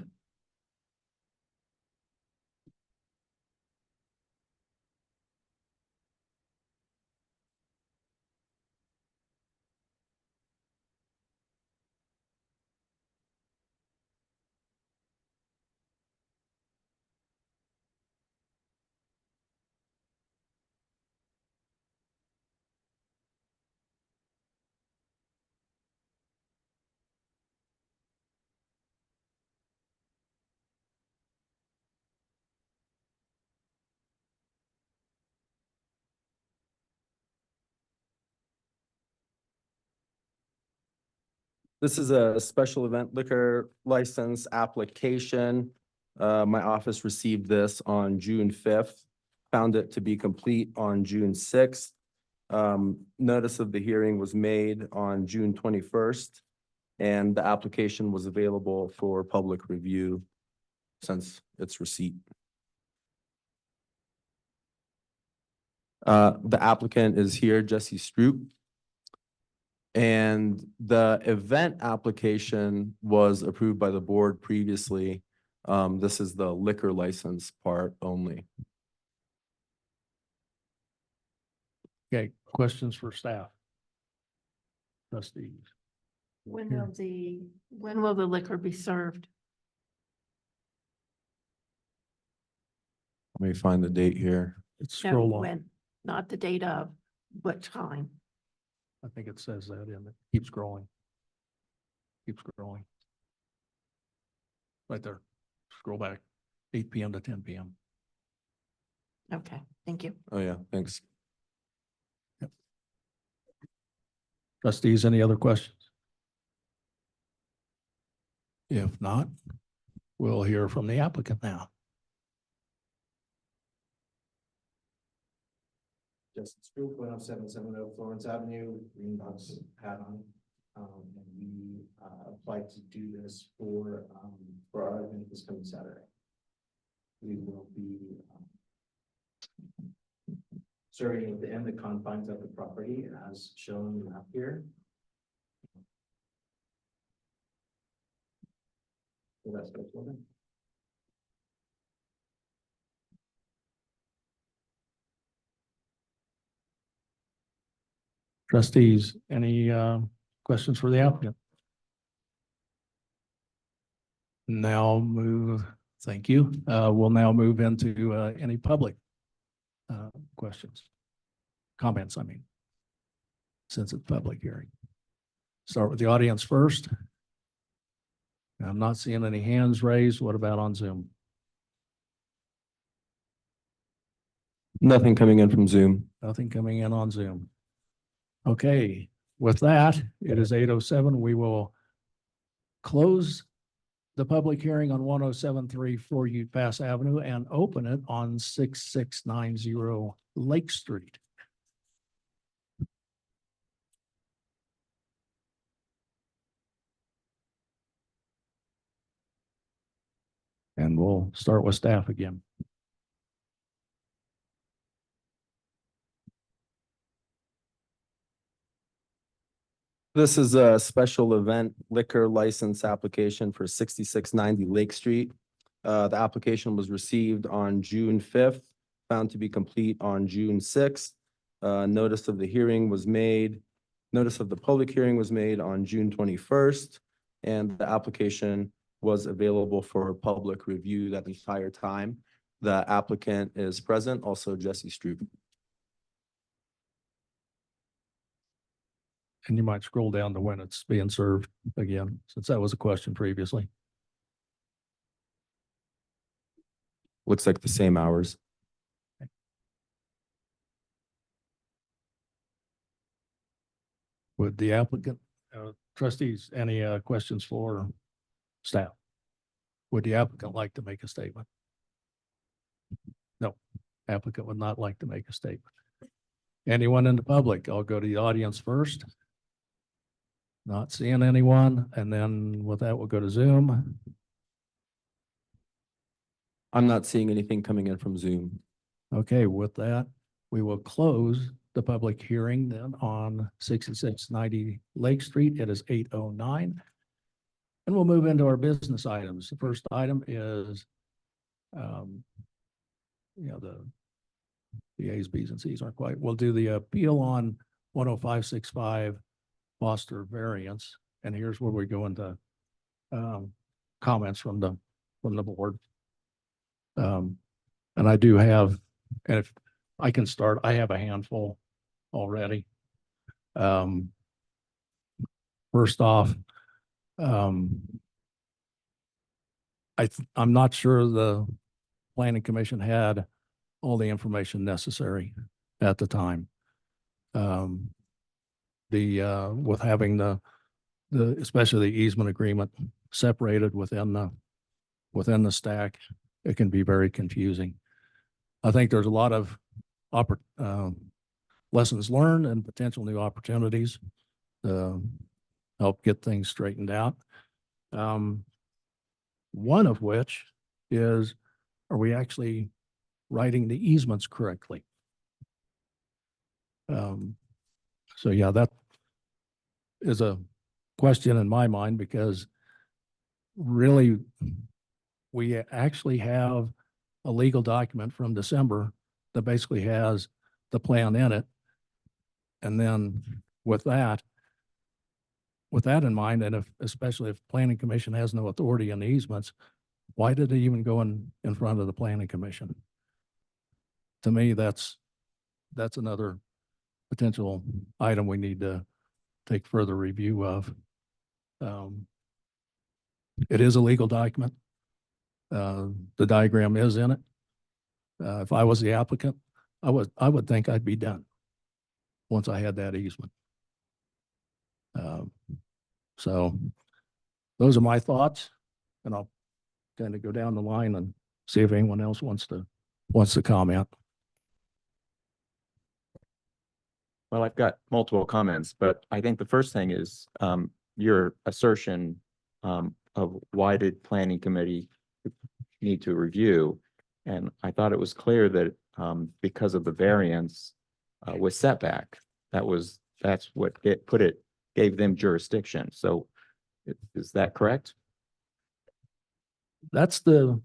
This is a special event liquor license application. My office received this on June 5th, found it to be complete on June 6th. Notice of the hearing was made on June 21st, and the application was available for public review since its receipt. The applicant is here, Jesse Stroop. And the event application was approved by the board previously. This is the liquor license part only. Okay, questions for staff? Trustees. When Here. will the liquor be served? Let me find the date here. It's No, scroll on. when, not the date of, what time? I think it says that in it. Keep scrolling. Keep scrolling. Right there. Scroll back. 8 PM to 10 PM. Okay, thank you. Oh, yeah, thanks. Trustees, any other questions? If not, we'll hear from the applicant now. Justin Stroop, 10770 Florence Avenue, Green Box hat on. And we applied to do this for our event this coming Saturday. We will be serving within the confines of the property as shown in the map here. Trustees, any questions for the applicant? Now move, thank you. We'll now move into any public questions, comments, I mean, since it's public hearing. Start with the audience first. I'm not seeing any hands raised. What about on Zoom? Nothing coming in from Zoom. Nothing coming in on Zoom. Okay, with that, it is 8:07. We will close the public hearing on 1073 4 Ute Pass Avenue and open it on 6690 Lake Street. And we'll start with staff again. This is a special event liquor license application for 6690 Lake Street. The application was received on June 5th, found to be complete on June 6th. Notice of the hearing was made, notice of the public hearing was made on June 21st, and the application was available for public review that entire time. The applicant is present, also Jesse Stroop. And you might scroll down to when it's being served again, since that was a question previously. Looks like the same hours. Would the applicant, trustees, any questions for staff? Would the applicant like to make a statement? No, applicant would not like to make a statement. Anyone in the public? I'll go to the audience first. Not seeing anyone, and then with that, we'll go to Zoom. I'm not seeing anything coming in from Zoom. Okay, with that, we will close the public hearing then on 6690 Lake Street. It is 8:09. And we'll move into our business items. The first item is, the A's, B's, and C's aren't quite. We'll do the appeal on 10565 Foster variance. And here's where we go into comments from the board. And I do have, and if I can start, I have a handful already. First off, I'm not sure the planning commission had all the information necessary at the time. With having the especially the easement agreement separated within the stack, it can be very confusing. I think there's a lot of lessons learned and potential new opportunities to help get things straightened out. One of which is, are we actually writing the easements correctly? So yeah, that is a question in my mind, because really we actually have a legal document from December that basically has the plan in it. And then with that in mind, and especially if planning commission has no authority in the easements, why did it even go in front of the planning commission? To me, that's another potential item we need to take further review of. It is a legal document. The diagram is in it. If I was the applicant, I would think I'd be done once I had that easement. So those are my thoughts, and I'll kind of go down the line and see if anyone else wants to comment. Well, I've got multiple comments, but I think the first thing is your assertion of why did planning committee need to review? And I thought it was clear that because of the variance with setback, that's what gave them jurisdiction. So is that correct? that's kind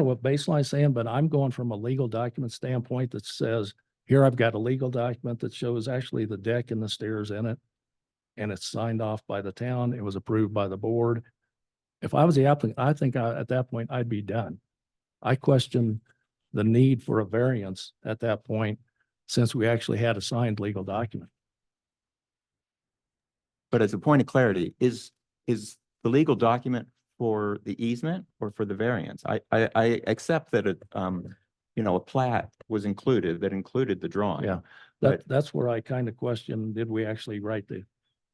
of what baseline's saying, but I'm going from a legal document standpoint that says, here I've got a legal document that shows actually the deck and the stairs in it. And it's signed off by the town. It was approved by the board. If I was the applicant, I think at that point I'd be done. I question the need for a variance at that point, since we actually had a signed legal document. But as a point of clarity, is the legal document for the easement or for the variance? I accept that a plat was included that included the drawing. Yeah, But that's where I kind of question, did we actually write the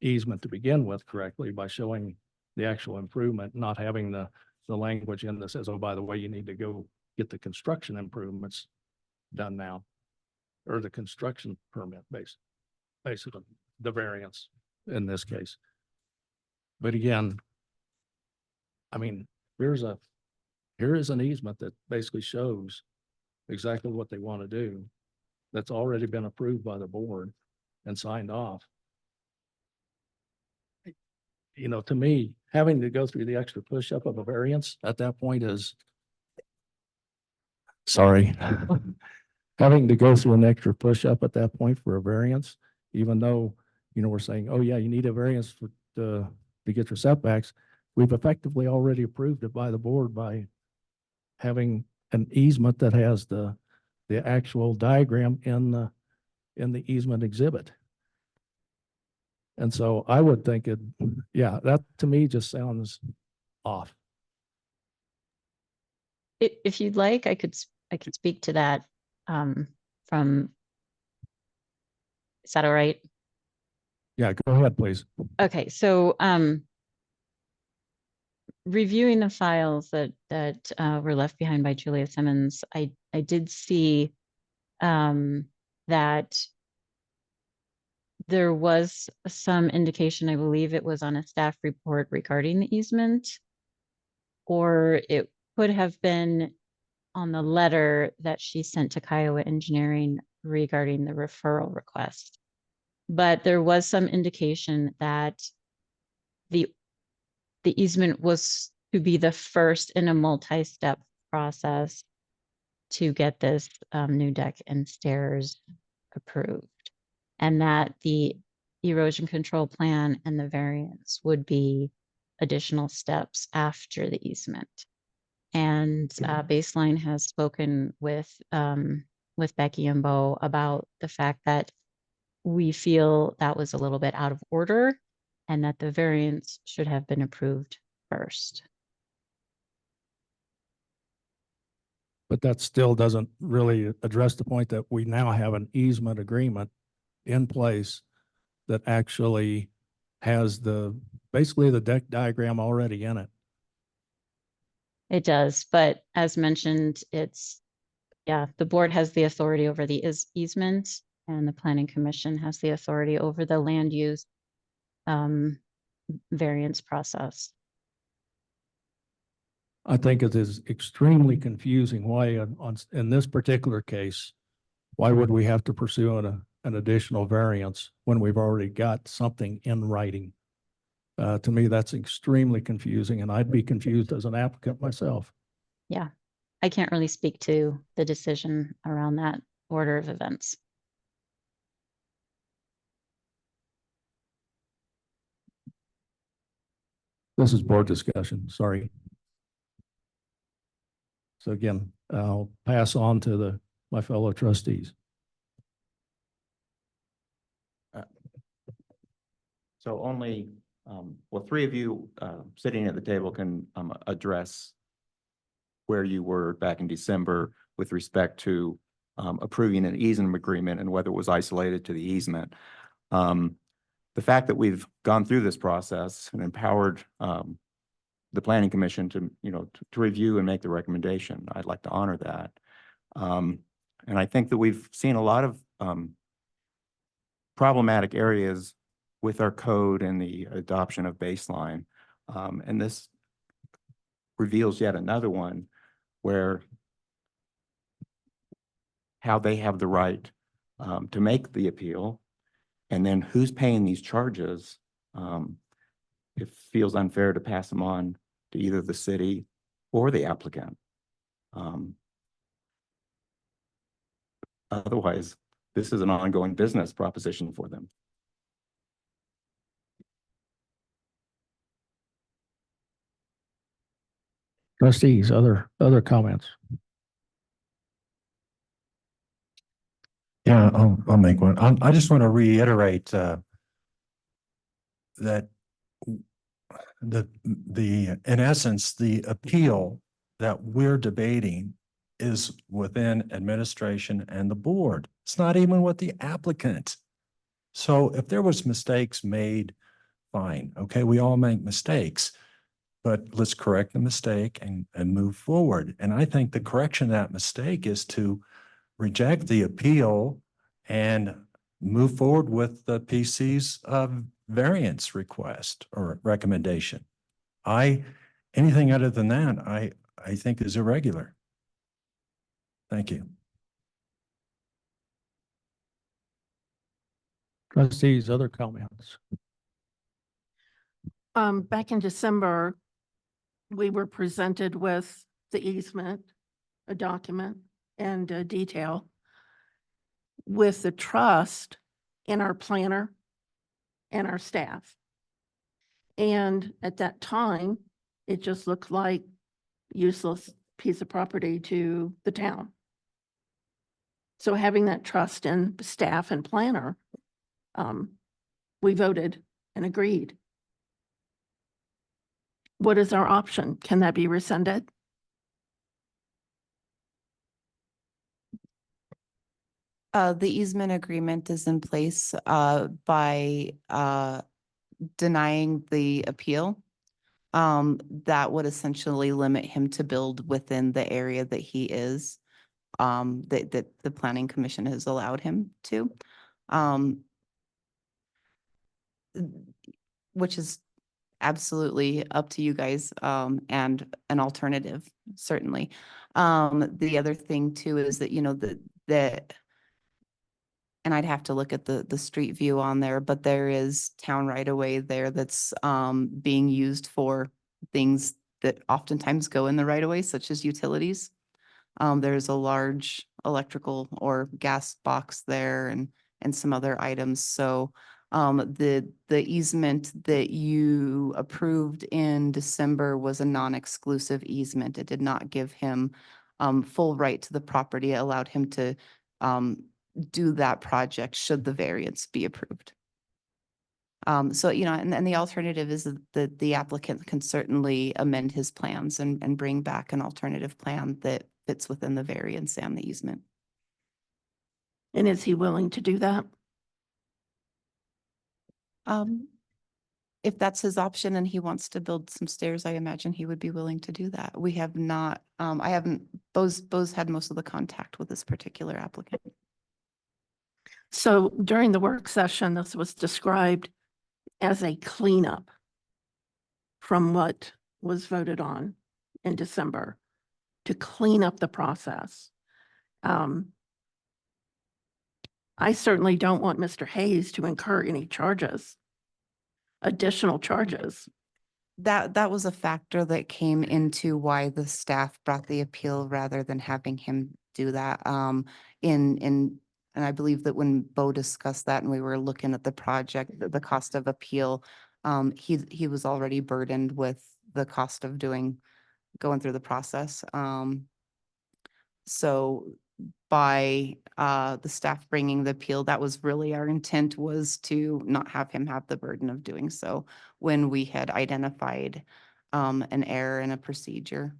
easement to begin with correctly by showing the actual improvement, not having the language in that says, oh, by the way, you need to go get the construction improvements done now, or the construction permit basically the variance in this case. But again, I mean, here is an easement that basically shows exactly what they want to do. That's already been approved by the board and signed off. You know, to me, having to go through the extra push-up of a variance at that point is, sorry, having to go through an extra push-up at that point for a variance, even though, we're saying, oh yeah, you need a variance to get your setbacks. We've effectively already approved it by the board by having an easement that has the actual diagram in the easement exhibit. And so I would think that to me just sounds off. If you'd like, I could speak to that from, is that all right? Yeah, go ahead, please. Okay, so reviewing the files that were left behind by Julia Simmons, I did see that there was some indication, I believe it was on a staff report regarding the easement, or it could have been on the letter that she sent to Kiowa Engineering regarding the referral request. But there was some indication that the easement was to be the first in a multi-step process to get this new deck and stairs approved. And that the erosion control plan and the variance would be additional steps after the easement. And Baseline has spoken with Becky and Bo about the fact that we feel that was a little bit out of order and that the variance should have been approved first. But that still doesn't really address the point that we now have an easement agreement in place that actually has basically the deck diagram already in it. It does, but as mentioned, the board has the authority over the easement and the planning commission has the authority over the land use variance process. I think it is extremely confusing why in this particular case, why would we have to pursue an additional variance when we've already got something in writing? To me, that's extremely confusing, and I'd be confused as an applicant myself. Yeah, I can't really speak to the decision around that order of events. This is board discussion, sorry. So again, I'll pass on to my fellow trustees. So only, three of you sitting at the table can address where you were back in December with respect to approving an easement agreement and whether it was isolated to the easement. The fact that we've gone through this process and empowered the planning commission to review and make the recommendation, I'd like to honor that. And I think that we've seen a lot of problematic areas with our code and the adoption of baseline. And this reveals yet another one where how they have the right to make the appeal, and then who's paying these charges. It feels unfair to pass them on to either the city or the applicant. Otherwise, this is an ongoing business proposition for them. Trustees, other comments? Yeah, I'll make one. I just want to reiterate that in essence, the appeal that we're debating is within administration and the board. It's not even with the applicant. So if there was mistakes made, fine. Okay, we all make mistakes, but let's correct the mistake and move forward. And I think the correction of that mistake is to reject the appeal and move forward with the PC's variance request or recommendation. Anything other than that, I think is irregular. Thank you. Trustees, other comments? Back in December, we were presented with the easement, a document and a detail with the trust in our planner and our staff. And at that time, it just looked like useless piece of property to the town. So having that trust in staff and planner, we voted and agreed. What is our option? Can that be rescinded? The easement agreement is in place by denying the appeal. That would essentially limit him to build within the area that he is, that the planning commission has allowed him to. Which is absolutely up to you guys, and an alternative, certainly. The other thing too is that, you know, and I'd have to look at the street view on there, but there is town right away there that's being used for things that oftentimes go in the right of way, such as utilities. There's a large electrical or gas box there and some other items. So the easement that you approved in December was a non-exclusive easement. It did not give him full right to the property. It allowed him to do that project should the variance be approved. So, you know, and the alternative is that the applicant can certainly amend his plans and bring back an alternative plan that fits within the variance and the easement. And is he willing to do that? If that's his option and he wants to build some stairs, I imagine he would be willing to do that. We have not, I haven't, Bo's had most of the contact with this particular applicant. So during the work session, this was described as a cleanup from what was voted on in December to clean up the process. I certainly don't want Mr. Hayes to incur any charges, additional charges. That was a factor that came into why the staff brought the appeal rather than having him do that. And I believe that when Bo discussed that and we were looking at the project, the cost of appeal, he was already burdened with the cost of going through the process. So by the staff bringing the appeal, that was really our intent, was to not have him have the burden of doing so when we had identified an error in a procedure.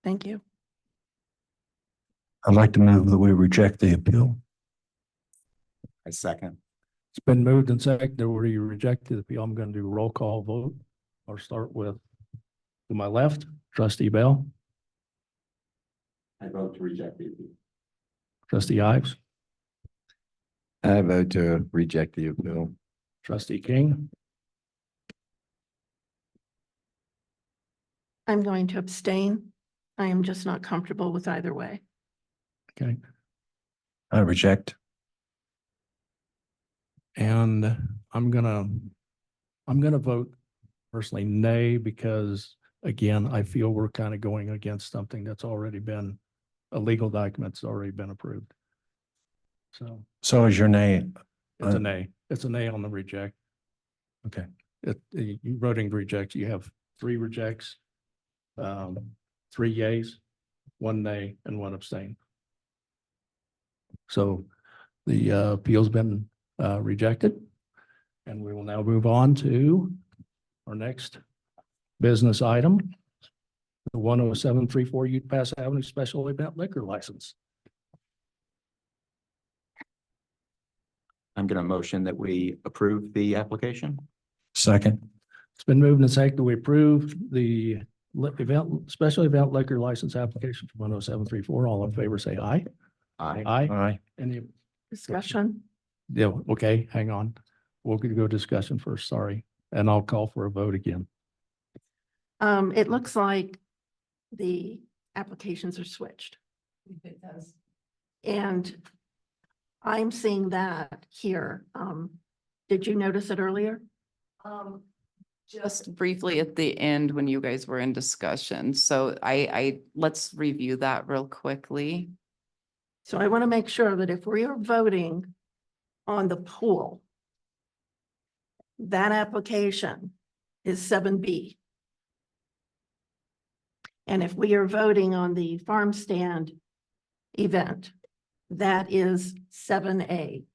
Thank you. I'd like to move that we reject the appeal. I second. It's been moved and seconded where you rejected the appeal. I'm going to do a roll call vote. I'll start with, to my left, Trustee Bell, I vote to reject the appeal. Trustee Ives, I vote to reject the appeal. Trustee King, I'm going to abstain. I am just not comfortable with either way. okay, I reject. and I'm I'm going to vote personally nay, because again, I feel we're kind of going against something that's already been, a legal document that's already been approved. So So is your name? it's a nay. It's a nay on the reject. Okay. You voting to reject, you have 3 rejects, 3 yays, 1 nay, and 1 abstain. So the appeal's been rejected. And we will now move on to our next business item, the 10734 Ute Pass Avenue Special Event Liquor License. I'm going to motion that we approve the application. Second. It's been moved and seconded that we approve the special event liquor license application for 10734. All in favor, say aye. Aye. Aye. Aye. Any, Discussion? yeah, okay, hang on. We'll go discussion first, sorry. And I'll call for a vote again. It looks like the applications are switched. It does. And I'm seeing that here. Did you notice it earlier? Just briefly at the end when you guys were in discussion. So let's review that real quickly. So I want to make sure that if we are voting on the pool, that application is 7B. And if we are voting on the farm stand event, that is 7A.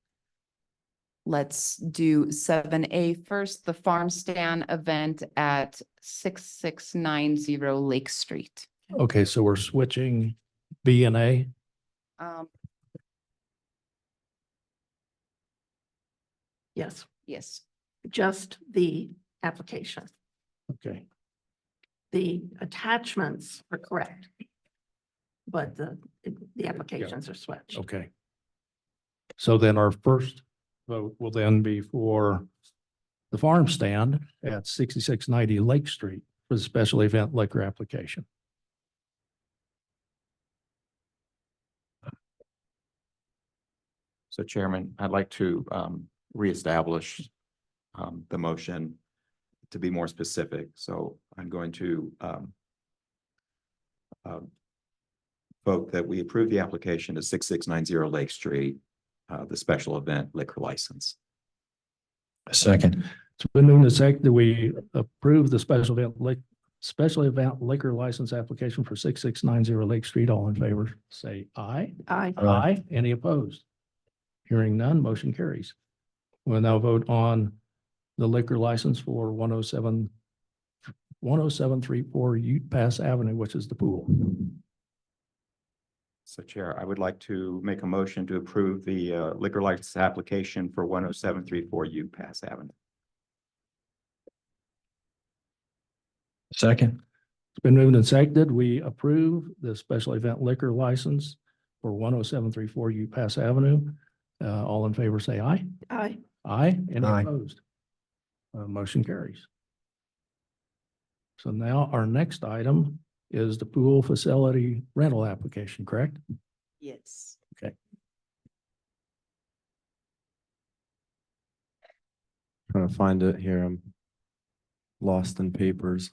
Let's do 7A first, the farm stand event at 6690 Lake Street. Okay, so we're switching B and A. Yes, Yes. just the application. Okay, The attachments are correct. But the applications are switched. okay. So then our first vote will then be for the farm stand at 6690 Lake Street for the special event liquor application. So Chairman, I'd like to reestablish the motion to be more specific. So I'm going to vote that we approve the application to 6690 Lake Street, the special event liquor license. Second. It's been moved and seconded that we approve the special event liquor license application for 6690 Lake Street. All in favor, say aye. Aye. Aye. Any opposed? Hearing none, motion carries. We'll now vote on the liquor license for 10734 Ute Pass Avenue, which is the pool. So Chair, I would like to make a motion to approve the liquor license application for 10734 Ute Pass Avenue. Second. It's been moved and seconded. We approve the special event liquor license for 10734 Ute Pass Avenue. All in favor, say aye. Aye. Aye. Any Aye. opposed? Motion carries. So now our next item is the pool facility rental application, correct? Yes. Okay. Trying to find it here. I'm lost in papers.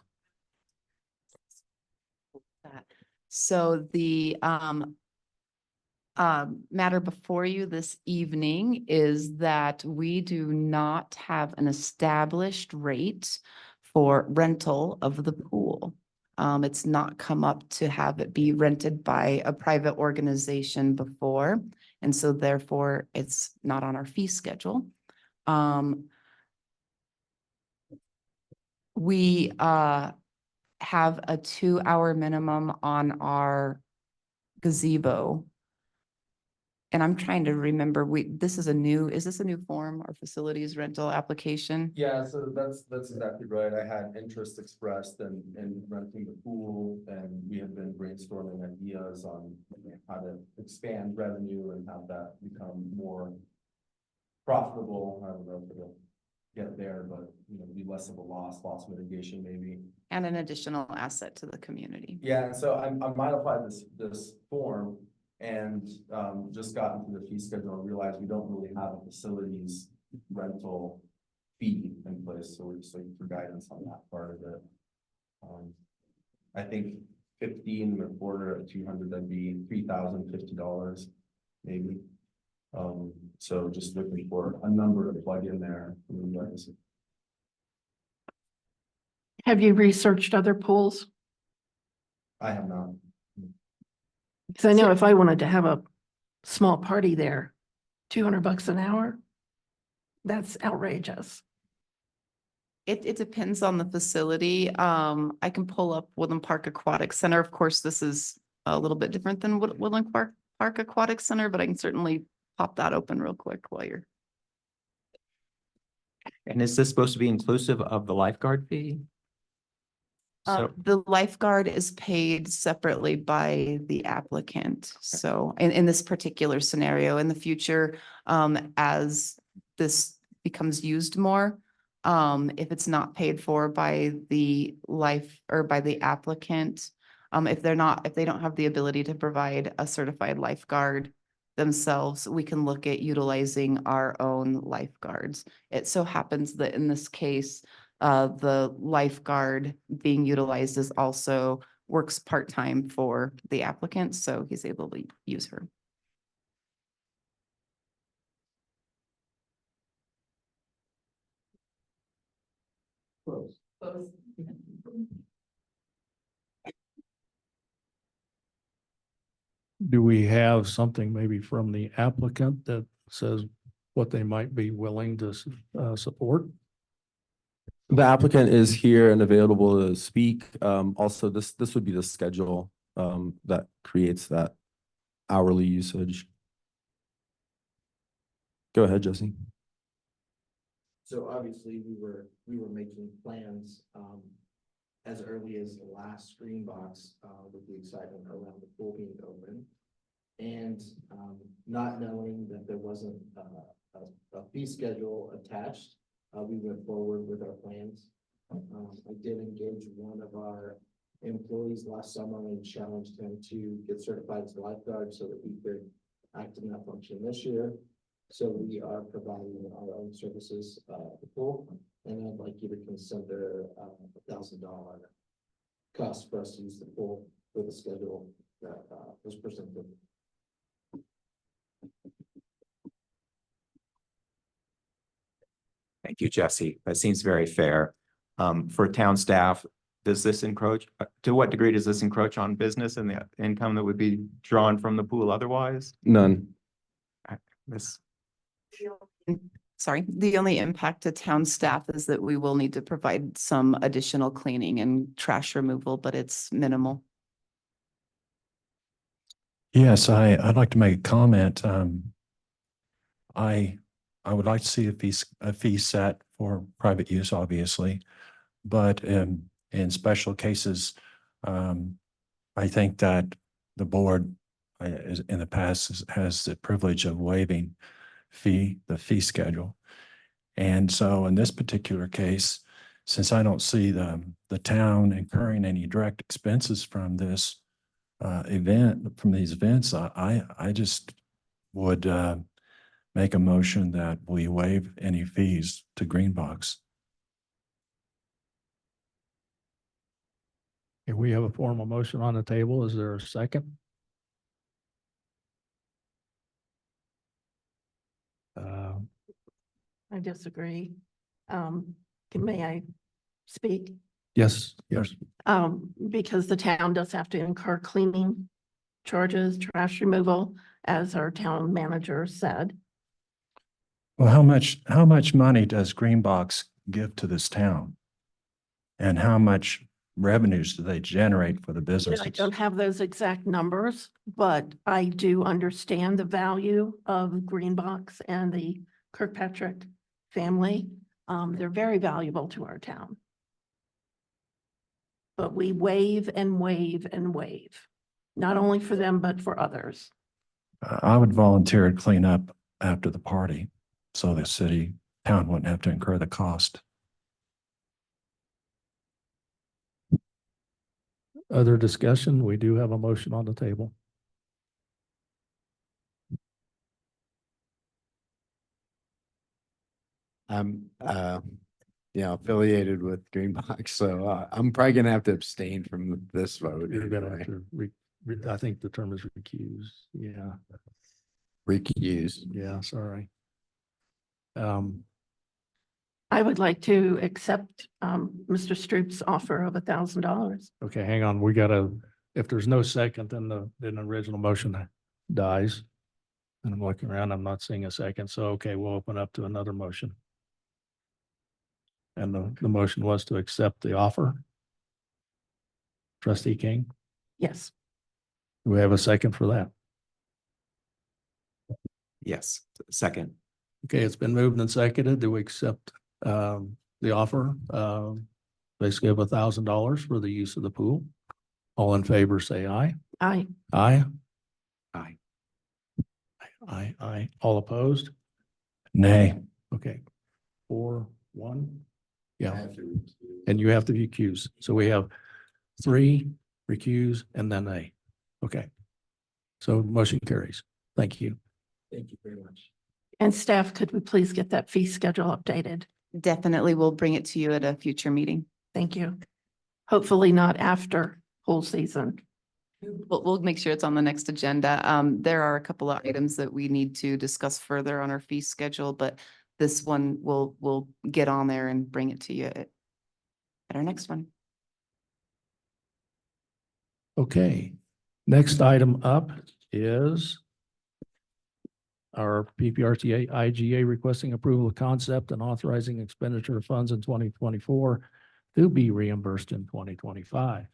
So the matter before you this evening is that we do not have an established rate for rental of the pool. It's not come up to have it be rented by a private organization before, and so therefore it's not on our fee schedule. We have a 2-hour minimum on our gazebo. And I'm trying to remember, is this a new form or facilities rental application? Yeah, so that's exactly right. I had interest expressed in renting the pool, and we have been brainstorming ideas on how to expand revenue and have that become more profitable. I don't know if it'll get there, but be less of a loss mitigation maybe. And an additional asset to the community. Yeah, so I modified this form and just got into the fee schedule and realized we don't really have a facilities rental fee in place, so we're just looking for guidance on that part of it. I think 15 and a quarter at 200, that'd be $3,050 maybe. So just looking for a number to plug in there from you guys. Have you researched other pools? I have not. Because I know if I wanted to have a small party there, $200 an hour, that's outrageous. It depends on the facility. I can pull up Woodland Park Aquatic Center. Of course, this is a little bit different than Woodland Park Aquatic Center, but I can certainly pop that open real quick while you're. And is this supposed to be inclusive of the lifeguard fee? So, The lifeguard is paid separately by the applicant. So in this particular scenario, in the future, as this becomes used more, if it's not paid for by the by the applicant, if they don't have the ability to provide a certified lifeguard themselves, we can look at utilizing our own lifeguards. It so happens that in this case, the lifeguard being utilized is also works part-time for the applicant, so he's able to use her. Do we have something maybe from the applicant that says what they might be willing to support? The applicant is here and available to speak. Also, this would be the schedule that creates that hourly usage. Go ahead, Jesse. So obviously, we were making plans, as early as the last screen box, with the excitement around the pool being open. And, not knowing that there wasn't a fee schedule attached, we went forward with our plans. I did engage one of our employees last summer and challenged him to get certified as a lifeguard so that he could act in that function this year. So we are providing our own services, the pool, and I'd like you to consider $1,000 cost for us to use the pool with the schedule that was presented. thank you, Jesse. That seems very fair. For town staff, does this encroach, to what degree does this encroach on business and the income that would be drawn from the pool otherwise? None. This, Sorry, the only impact to town staff is that we will need to provide some additional cleaning and trash removal, but it's minimal. Yes, I'd like to make a comment. I would like to see a fee set for private use, obviously, but in special cases, I think that the board in the past has the privilege of waiving the fee schedule. And so in this particular case, since I don't see the town incurring any direct expenses from this from these events, I just would make a motion that we waive any fees to Greenbox. Okay, we have a formal motion on the table. Is there a second? I disagree. May I speak? Yes, yes. Because the town does have to incur cleaning charges, trash removal, as our town manager said. Well, how much money does Greenbox give to this town? And how much revenues do they generate for the businesses? I don't have those exact numbers, but I do understand the value of Greenbox and the Kirkpatrick family. They're very valuable to our town. But we waive and waive and waive, not only for them, but for others. I would volunteer to clean up after the party, so the town wouldn't have to incur the cost. Other discussion? We do have a motion on the table. I'm, affiliated with Greenbox, so I'm probably gonna have to abstain from this vote. You're gonna anyway. have to I think the term is recuse. Yeah, Recuse. yeah, sorry. I would like to accept Mr. Stroop's offer of $1,000. Okay, hang on. We gotta, if there's no second, then the original motion dies. And I'm looking around, I'm not seeing a second. So, okay, we'll open up to another motion. And the motion was to accept the offer. Trustee King, Yes. do we have a second for that? Yes, second. Okay, it's been moved and seconded. Do we accept the offer? Basically of $1,000 for the use of the pool. All in favor, say aye. Aye. Aye. Aye. Aye. All opposed? Nay. Okay. 4-1. Yeah. And you have to recuse. So we have 3 recuse and then a. Okay. So motion carries. Thank you. Thank you very much. And staff, could we please get that fee schedule updated? Definitely, we'll bring it to you at a future meeting. Thank you. Hopefully not after pool season. We'll make sure it's on the next agenda. There are a couple of items that we need to discuss further on our fee schedule, but this one we'll get on there and bring it to you at our next one. Okay. Next item up is our PPRTA IGA requesting approval of concept and authorizing expenditure of funds in 2024 to be reimbursed in 2025.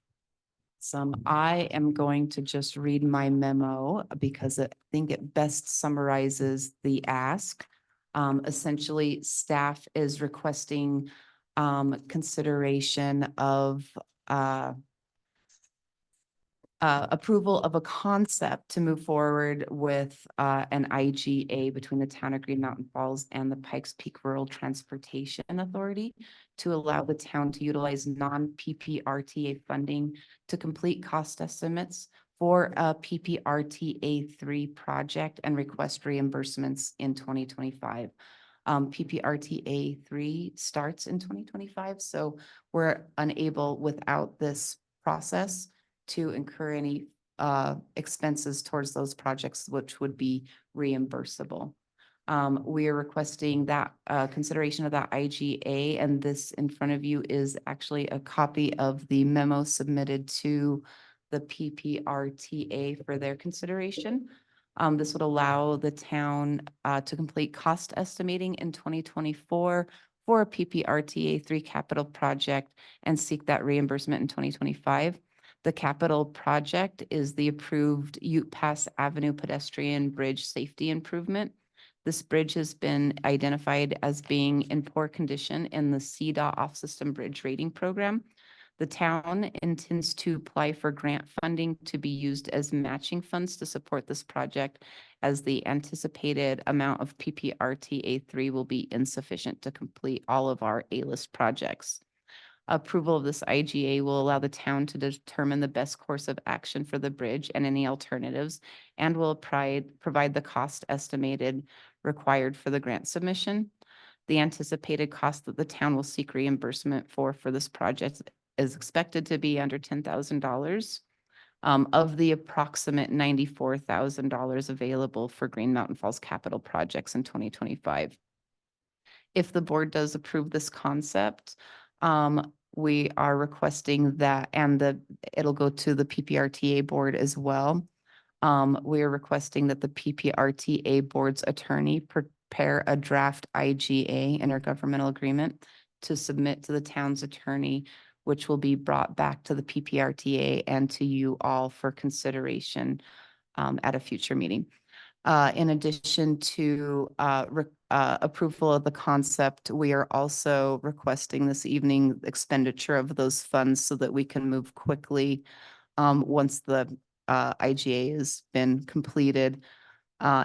I am going to just read my memo because I think it best summarizes the ask. Essentially, staff is requesting consideration of approval of a concept to move forward with an IGA between the town of Green Mountain Falls and the Pikes Peak Rural Transportation Authority to allow the town to utilize non-PPRTA funding to complete cost estimates for a PPRTA 3 project and request reimbursements in 2025. PPRTA 3 starts in 2025, so we're unable without this process to incur any expenses towards those projects, which would be reimbursable. We are requesting that consideration of that IGA, and this in front of you is actually a copy of the memo submitted to the PPRTA for their consideration. This would allow the town to complete cost estimating in 2024 for a PPRTA 3 capital project and seek that reimbursement in 2025. The capital project is the approved Ute Pass Avenue pedestrian bridge safety improvement. This bridge has been identified as being in poor condition in the CDOT off-system bridge rating program. The town intends to apply for grant funding to be used as matching funds to support this project, as the anticipated amount of PPRTA 3 will be insufficient to complete all of our A-list projects. Approval of this IGA will allow the town to determine the best course of action for the bridge and any alternatives, and will provide the cost estimated required for the grant submission. The anticipated cost that the town will seek reimbursement for this project is expected to be under $10,000 of the approximate $94,000 available for Green Mountain Falls capital projects in 2025. If the board does approve this concept, we are requesting that, and it'll go to the PPRTA board as well. We are requesting that the PPRTA board's attorney prepare a draft IGA, intergovernmental agreement, to submit to the town's attorney, which will be brought back to the PPRTA and to you all for consideration at a future meeting. In addition to approval of the concept, we are also requesting this evening expenditure of those funds so that we can move quickly once the IGA has been completed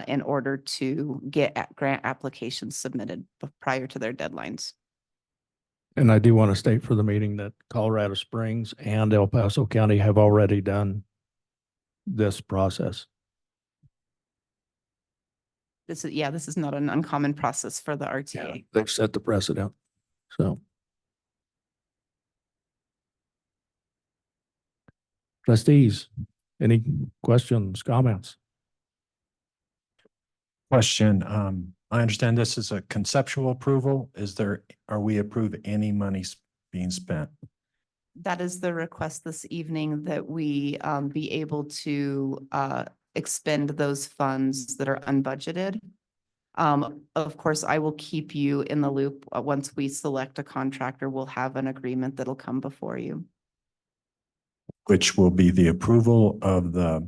in order to get grant applications submitted prior to their deadlines. And I do want to state for the meeting that Colorado Springs and El Paso County have already done this process. This is not an uncommon process for the Yeah, RTA. they've set the precedent. So. Trustees, any questions, comments? Question, I understand this is a conceptual approval. Are we approving any money being spent? That is the request this evening, that we be able to expend those funds that are unbudgeted. Of course, I will keep you in the loop. Once we select a contractor, we'll have an agreement that'll come before you. Which will be the approval of the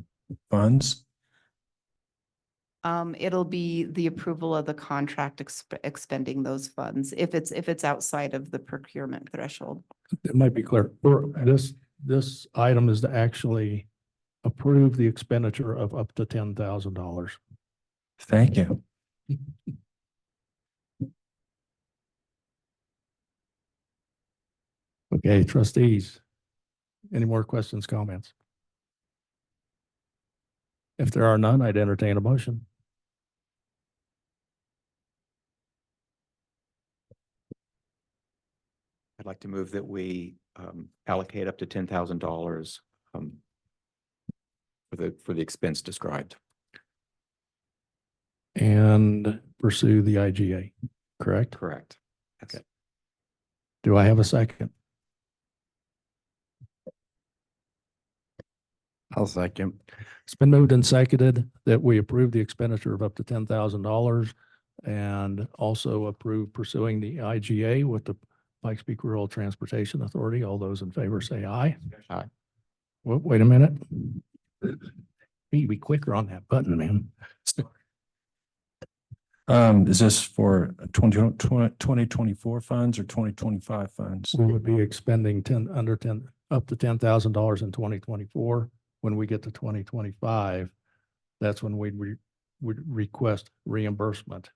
funds? It'll be the approval of the contract expending those funds if it's outside of the procurement threshold. It might be clear, this item is to actually approve the expenditure of up to $10,000. Thank you. Okay, trustees, any more questions, comments? If there are none, I'd entertain a motion. I'd like to move that we allocate up to $10,000 for the expense described. And pursue the IGA, correct? Correct. Okay. Do I have a second? I'll second. It's been moved and seconded that we approve the expenditure of up to $10,000 and also approve pursuing the IGA with the Pikes Peak Rural Transportation Authority. All those in favor say aye. Aye. Wait a minute. Be quicker on that button, man. Is this for 2024 funds or 2025 funds? We would be expending up to $10,000 in 2024. When we get to 2025, that's when we'd request reimbursement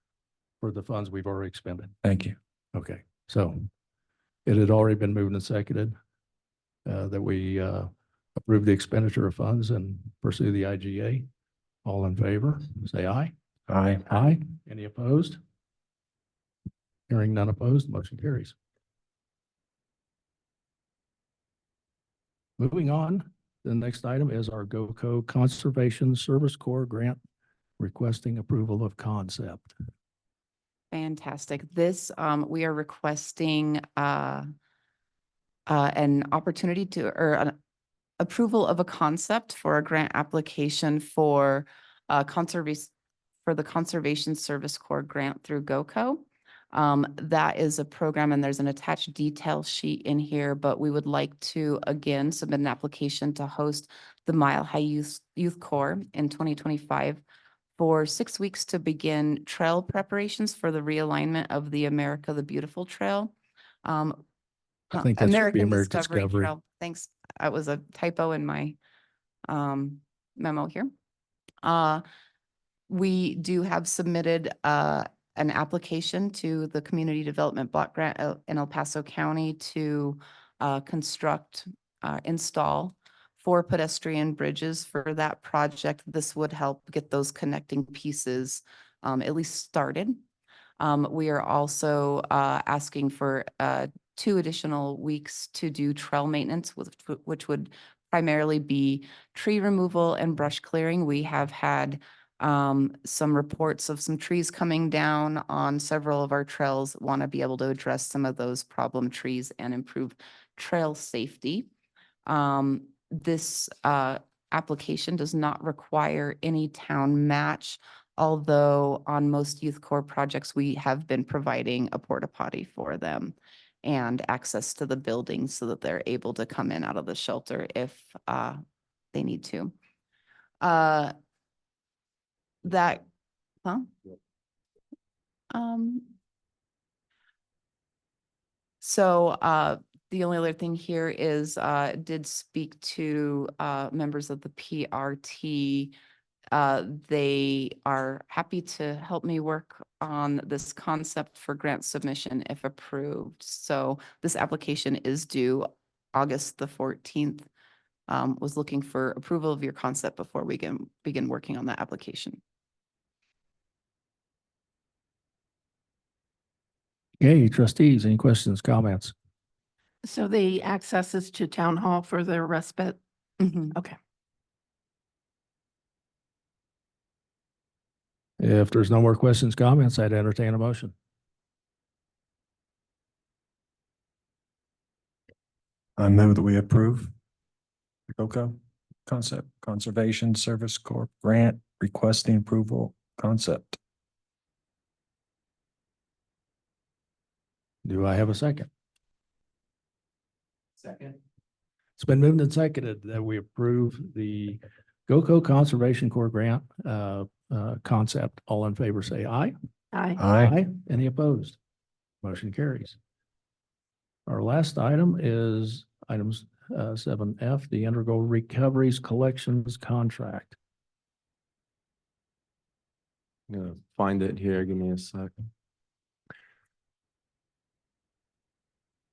for the funds we've already expended. Thank you. Okay, so it had already been moved and seconded that we approve the expenditure of funds and pursue the IGA. All in favor, say aye. Aye. Aye. Any opposed? Hearing none opposed, motion carries. Moving on, the next item is our GOCO Conservation Service Corps grant requesting approval of concept. Fantastic. This, we are requesting an opportunity to, or an approval of a concept for a grant application for conservation, for the Conservation Service Corps grant through GOCO. That is a program, and there's an attached detail sheet in here, but we would like to again submit an application to host the Mile High Youth Corps in 2025 for 6 weeks to begin trail preparations for the realignment of the America the Beautiful Trail. I think that should be American Discovery. Trail. Thanks. It was a typo in my memo here. We do have submitted an application to the Community Development Block Grant in El Paso County to construct, install 4 pedestrian bridges for that project. This would help get those connecting pieces at least started. We are also asking for 2 additional weeks to do trail maintenance, which would primarily be tree removal and brush clearing. We have had some reports of some trees coming down on several of our trails, want to be able to address some of those problem trees and improve trail safety. This application does not require any town match, although on most youth corps projects, we have been providing a porta potty for them and access to the building so that they're able to come in out of the shelter if they need to. That, huh? So the only other thing here is did speak to members of the PRT. They are happy to help me work on this concept for grant submission if approved. So this application is due August the 14th. Was looking for approval of your concept before we can begin working on that application. Okay, trustees, any questions, comments? So the access is to town hall for their respite. Mhm. Okay. If there's no more questions, comments, I'd entertain a motion. I move that we approve the GOCO concept, Conservation Service Corp grant requesting approval concept. Do I have a second? Second. It's been moved and seconded that we approve the GOCO Conservation Corps grant concept. All in favor, say aye. Aye. Aye. Any opposed? Motion carries. Our last item is items 7F, the Integral Recoveries Collections Contract. I'm gonna find it here. Give me a second.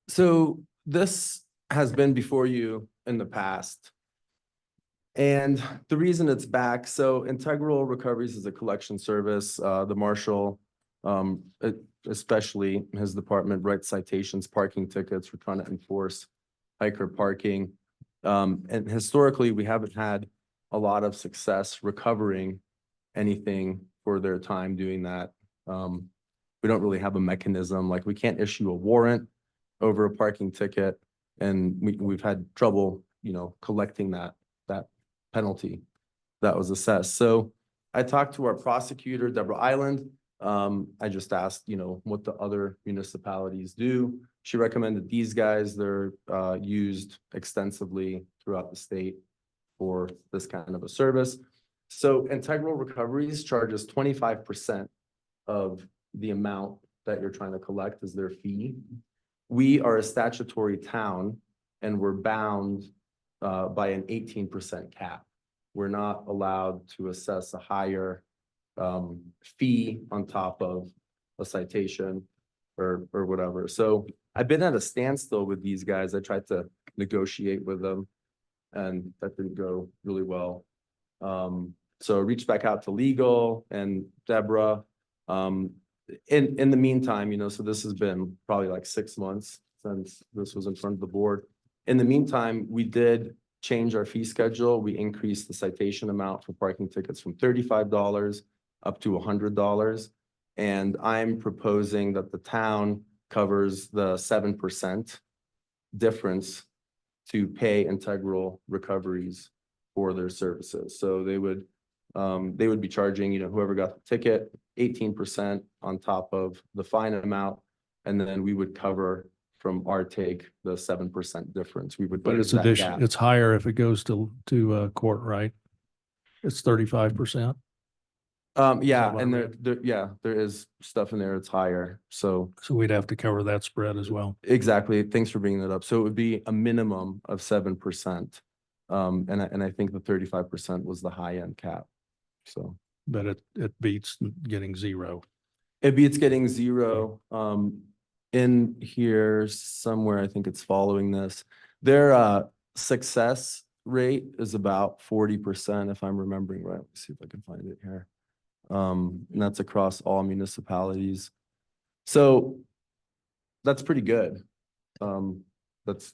So this has been before you in the past. And the reason it's back, so Integral Recoveries is a collection service. The marshal, especially his department, writes citations, parking tickets. We're trying to enforce hiker parking. And historically, we haven't had a lot of success recovering anything for their time doing that. We don't really have a mechanism, like we can't issue a warrant over a parking ticket. And we've had trouble, collecting that penalty that was assessed. So I talked to our prosecutor, Deborah Island. I just asked, what the other municipalities do. She recommended these guys. They're used extensively throughout the state for this kind of a service. So Integral Recoveries charges 25% of the amount that you're trying to collect as their fee. We are a statutory town and we're bound by an 18% cap. We're not allowed to assess a higher fee on top of a citation or whatever. So I've been at a standstill with these guys. I tried to negotiate with them and that didn't go really well. So I reached back out to legal and Deborah. In the meantime, so this has been probably like 6 months since this was in front of the board. In the meantime, we did change our fee schedule. We increased the citation amount for parking tickets from $35 up to $100. And I'm proposing that the town covers the 7% difference to pay Integral Recoveries for their services. So they would be charging, whoever got the ticket, 18% on top of the fine amount. And then we would cover from our take, the 7% difference. We would. But it's bridge that addition, gap. it's higher if it goes to court, right? It's 35%. Yeah, what I and read. there is stuff in there. It's higher. So So we'd have to cover that spread as well. exactly. Thanks for bringing that up. So it would be a minimum of 7%. And I think the 35% was the high end cap. So But it beats getting zero. it beats getting zero. In here somewhere, I think it's following this. Their success rate is about 40%, if I'm remembering right. Let's see if I can find it here. And that's across all municipalities. So that's pretty good. That's,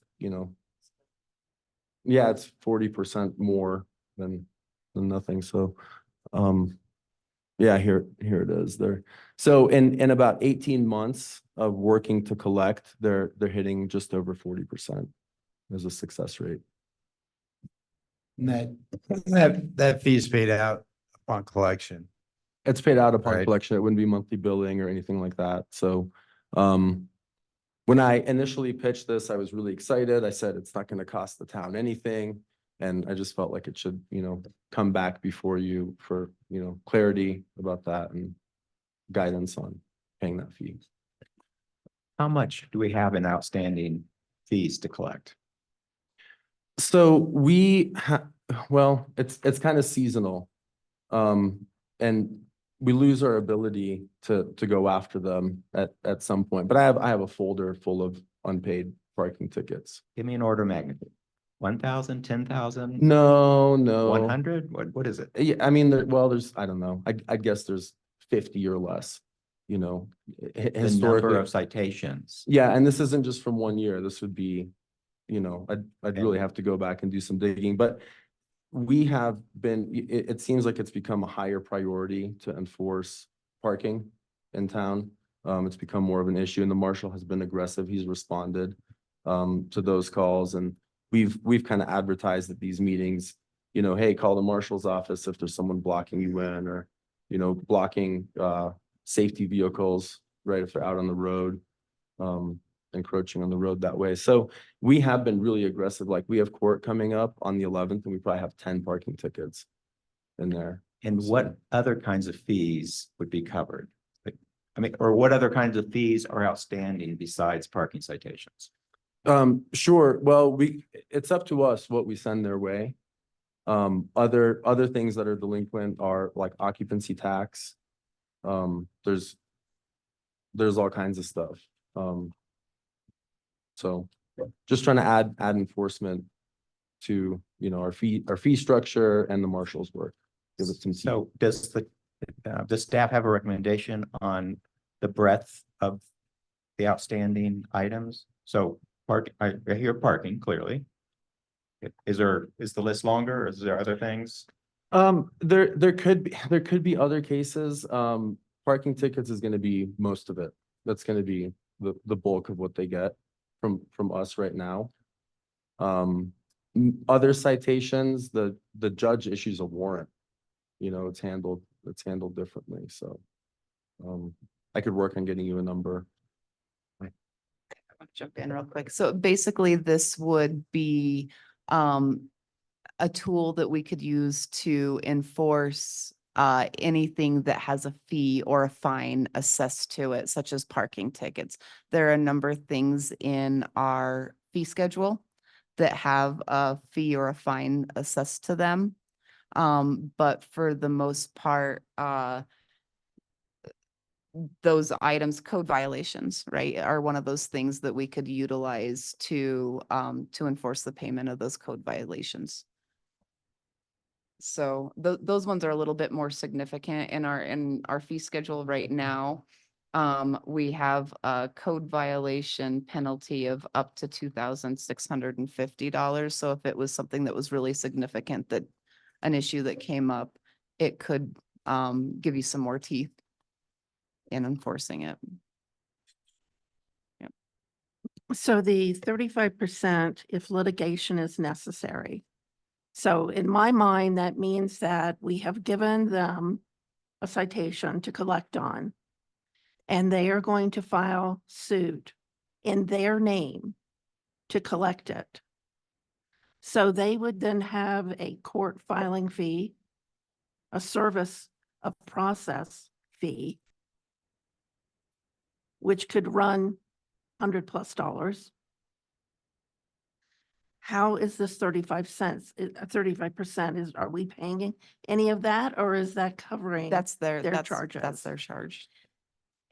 yeah, it's 40% more than nothing. So, yeah, here it is there. So in about 18 months of working to collect, they're hitting just over 40% as a success rate. And that fee is paid out upon collection. It's paid out upon Right. collection. It wouldn't be monthly billing or anything like that. So, when I initially pitched this, I was really excited. I said, it's not going to cost the town anything. And I just felt like it should, come back before you for, clarity about that and guidance on paying that fee. How much do we have in outstanding fees to collect? So well, it's kind of seasonal. And we lose our ability to go after them at some point. But I have a folder full of unpaid parking tickets. Give me an order of magnitude. 1,000, 10,000? No. 100? What is it? Yeah, I mean, I don't know. I guess there's 50 or less. you know, The number historically. of citations. Yeah, and this isn't just from 1 year. This would be, you know, I'd really have to go back and do some digging, but we have been, it seems like it's become a higher priority to enforce parking in town. It's become more of an issue, and the marshal has been aggressive. He's responded to those calls, and we've kind of advertised at these meetings, you know, hey, call the marshal's office if there's someone blocking you in, or, you know, blocking safety vehicles, right, if they're out on the road, encroaching on the road that way. So we have been really aggressive. Like, we have court coming up on the 11th, and we probably have 10 parking tickets in there. And what other kinds of fees would be covered? Like, I mean, or what other kinds of fees are outstanding besides parking citations? Sure. Well, it's up to us what we send their way. Other things that are delinquent are like occupancy tax. There's all kinds of stuff. So just trying to add enforcement to, you know, our fee structure and the marshal's work. Give it some teeth. So does the staff have a recommendation on the breadth of the outstanding items? So I hear parking clearly. Is the list longer? Is there other things? There could be other cases. Parking tickets is gonna be most of it. That's gonna be the bulk of what they get from us right now. Other citations, the judge issues a warrant. You know, it's handled differently, so I could work on getting you a number. I'll jump in real quick. So basically, this would be a tool that we could use to enforce anything that has a fee or a fine assessed to it, such as parking tickets. There are a number of things in our fee schedule that have a fee or a fine assessed to them. But for the most part, those items, code violations, right, are one of those things that we could utilize to enforce the payment of those code violations. So those ones are a little bit more significant in our fee schedule right now. We have a code violation penalty of up to $2,650. So if it was something that was really significant, that an issue that came up, it could give you some more teeth in enforcing it. Yep. So the 35% if litigation is necessary. So in my mind, that means that we have given them a citation to collect on, and they are going to file suit in their name to collect it. So they would then have a court filing fee, a service of process fee, which could run $100+ How is this 35 cents? 35% is, are we paying any of that, or is that covering? That's their charges? That's their charge.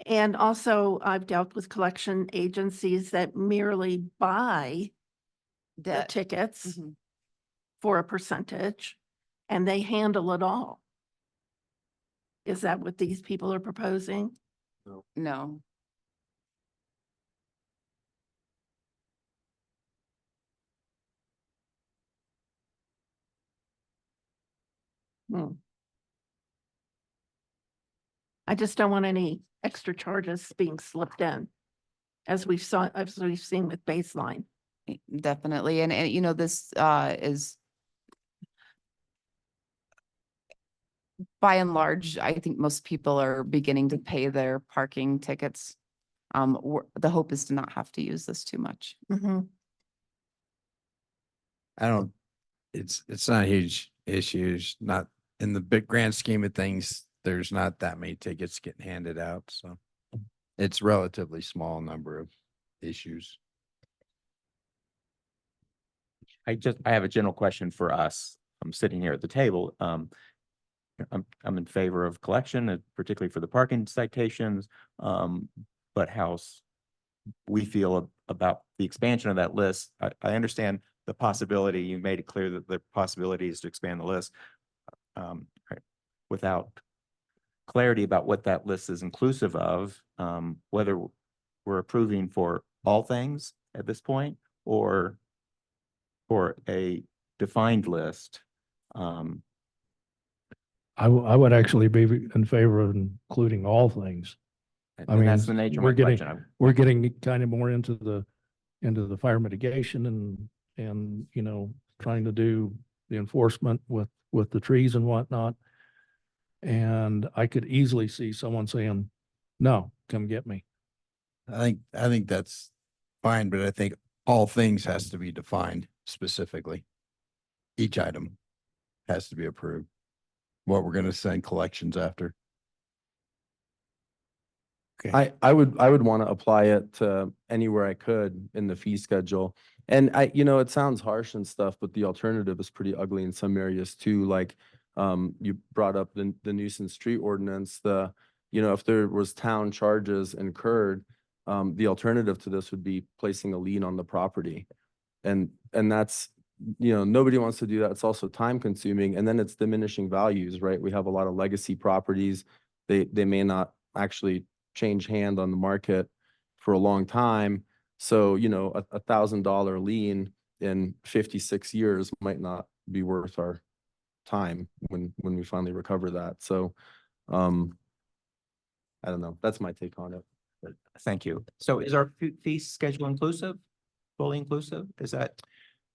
And also, I've dealt with collection agencies that merely buy the Debt. tickets Mhm. for a percentage, and they handle it all. Is that what these people are proposing? No. I just don't want any extra charges being slipped in, as we've seen with baseline. Definitely. And you know, this is by and large, I think most people are beginning to pay their parking tickets. The hope is to not have to use this too much. It's not a huge issues, not in the big grand scheme of things. There's not that many tickets getting handed out, so it's relatively small number of issues. I have a general question for us. I'm sitting here at the table. I'm in favor of collection, particularly for the parking citations. But how we feel about the expansion of that list. I understand the possibility. You made it clear that the possibility is to expand the list without clarity about what that list is inclusive of, whether we're approving for all things at this point or for a defined list. I would actually be in favor of including all things. I And mean, that's the nature of my we're getting, question. we're getting kind of more into the fire mitigation and, you know, trying to do the enforcement with the trees and whatnot. And I could easily see someone saying, no, come get me. I think that's fine, but I think all things has to be defined specifically. Each item has to be approved. What we're gonna send collections after. I would want to apply it to anywhere I could in the fee schedule. And you know, it sounds harsh and stuff, but the alternative is pretty ugly in some areas too. Like, you brought up the nuisance tree ordinance, you know, if there was town charges incurred, the alternative to this would be placing a lien on the property. And that's, you know, nobody wants to do that. It's also time consuming, and then it's diminishing values, right? We have a lot of legacy properties. They may not actually change hand on the market for a long time. So, you know, a $1,000 lien in 56 years might not be worth our time when we finally recover that. So, I don't know. That's my take on it. Thank you. So is our fee schedule inclusive, fully inclusive? Is that,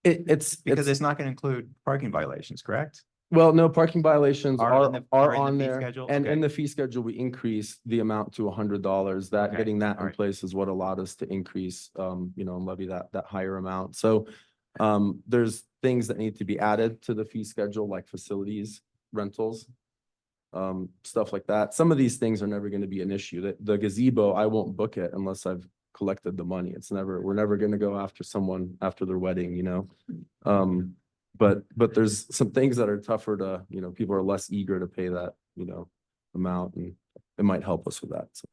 It's because it's not going to include parking violations, correct? well, no, parking violations Are are in the- are in the on fee there. schedule? And in Okay. the fee schedule, we increase the amount to $100. That Okay, getting that all in right. place is what allowed us to increase, you know, and levy that higher amount. So there's things that need to be added to the fee schedule, like facilities, rentals, stuff like that. Some of these things are never going to be an issue. The gazebo, I won't book it unless I've collected the money. We're never going to go after someone after their wedding, you know? But there's some things that are tougher to, you know, people are less eager to pay that, you know, amount, and it might help us with that. So.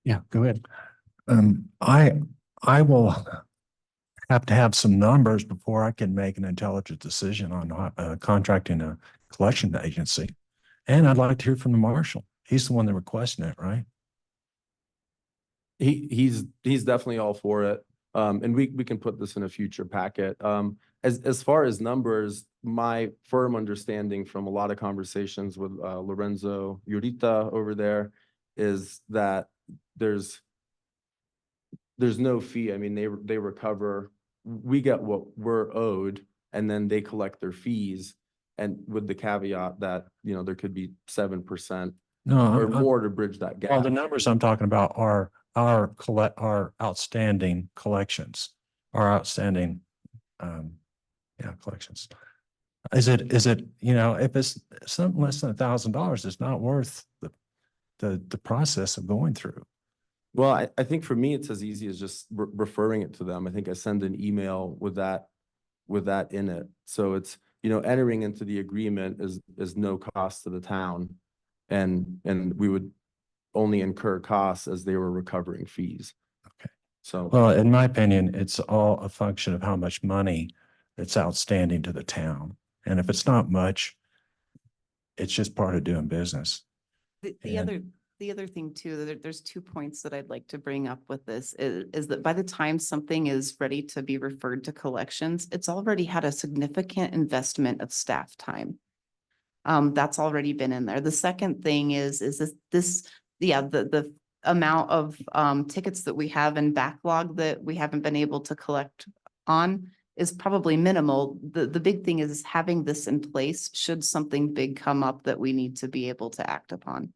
Yeah, go ahead. I will have to have some numbers before I can make an intelligent decision on contracting a collection agency. And I'd like to hear from the marshal. He's the one that requested it, right? He's definitely all for it. And we can put this in a future packet. As far as numbers, my firm understanding from a lot of conversations with Lorenzo Yurita over there is that there's no fee. I mean, they recover, we get what we're owed, and then they collect their fees. And with the caveat that, you know, there could be 7% No, or more to bridge that gap. well, the numbers I'm talking about are our outstanding collections, our outstanding, collections. Is it, you know, if it's something less than $1,000, it's not worth the process of going through. Well, I think for me, it's as easy as just referring it to them. I think I send an email with that in it. So it's, you know, entering into the agreement is no cost to the town. And we would only incur costs as they were recovering fees. Okay. So. Well, in my opinion, it's all a function of how much money that's outstanding to the town. And if it's not much, it's just part of doing business. The other thing too, there's 2 points that I'd like to bring up with this is that by the time something is ready to be referred to collections, it's already had a significant investment of staff time. That's already been in there. The second thing is the amount of tickets that we have in backlog that we haven't been able to collect on is probably minimal. The big thing is having this in place should something big come up that we need to be able to act upon.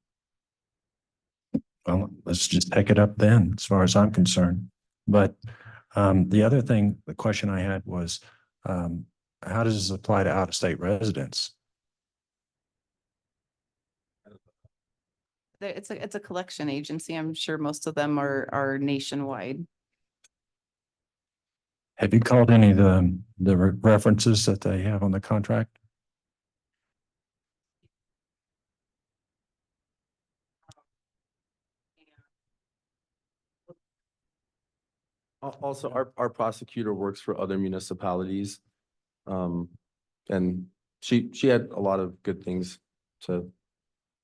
Well, let's just pick it up then, as far as I'm concerned. But the other thing, the question I had was, how does this apply to out-of-state residents? It's a collection agency. I'm sure most of them are nationwide. Have you called any of the references that they have on the contract? Also, our prosecutor works for other municipalities. And she had a lot of good things to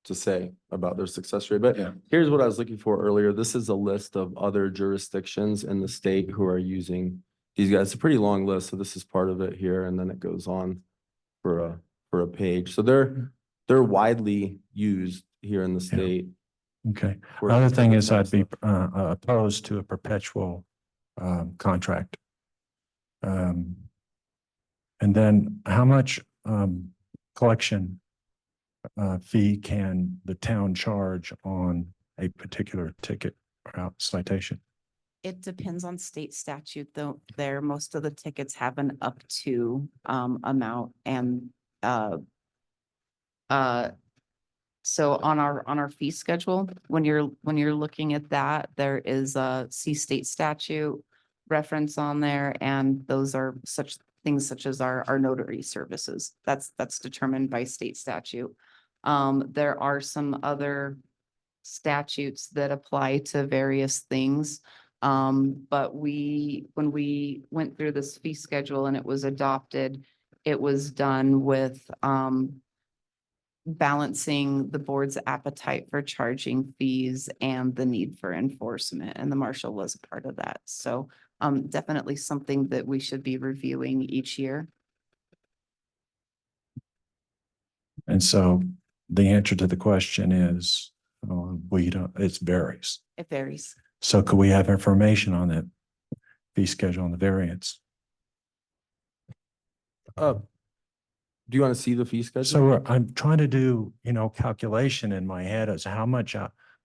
to say about their success rate, but Yeah. here's what I was looking for earlier. This is a list of other jurisdictions in the state who are using these guys. It's a pretty long list, so this is part of it here, and then it goes on for a page. So they're widely used here in the Yeah. state. Okay. for- Other thing for is I'd be stuff. opposed to a perpetual contract. And then how much collection fee can the town charge on a particular ticket or citation? It depends on state statute, though. There, most of the tickets have an up to amount, and so on our fee schedule, when you're looking at that, there is a state statute reference on there, and those are such things such as our notary services. That's determined by state statute. There are some other statutes that apply to various things. But when we went through this fee schedule and it was adopted, it was done with balancing the board's appetite for charging fees and the need for enforcement, and the marshal was a part of that. So definitely something that we should be reviewing each year. And so the answer to the question is, we don't, it varies. It varies. So could we have information on that fee schedule and the variance? Do you want to see the fee schedule? So I'm trying to do, calculation in my head as how much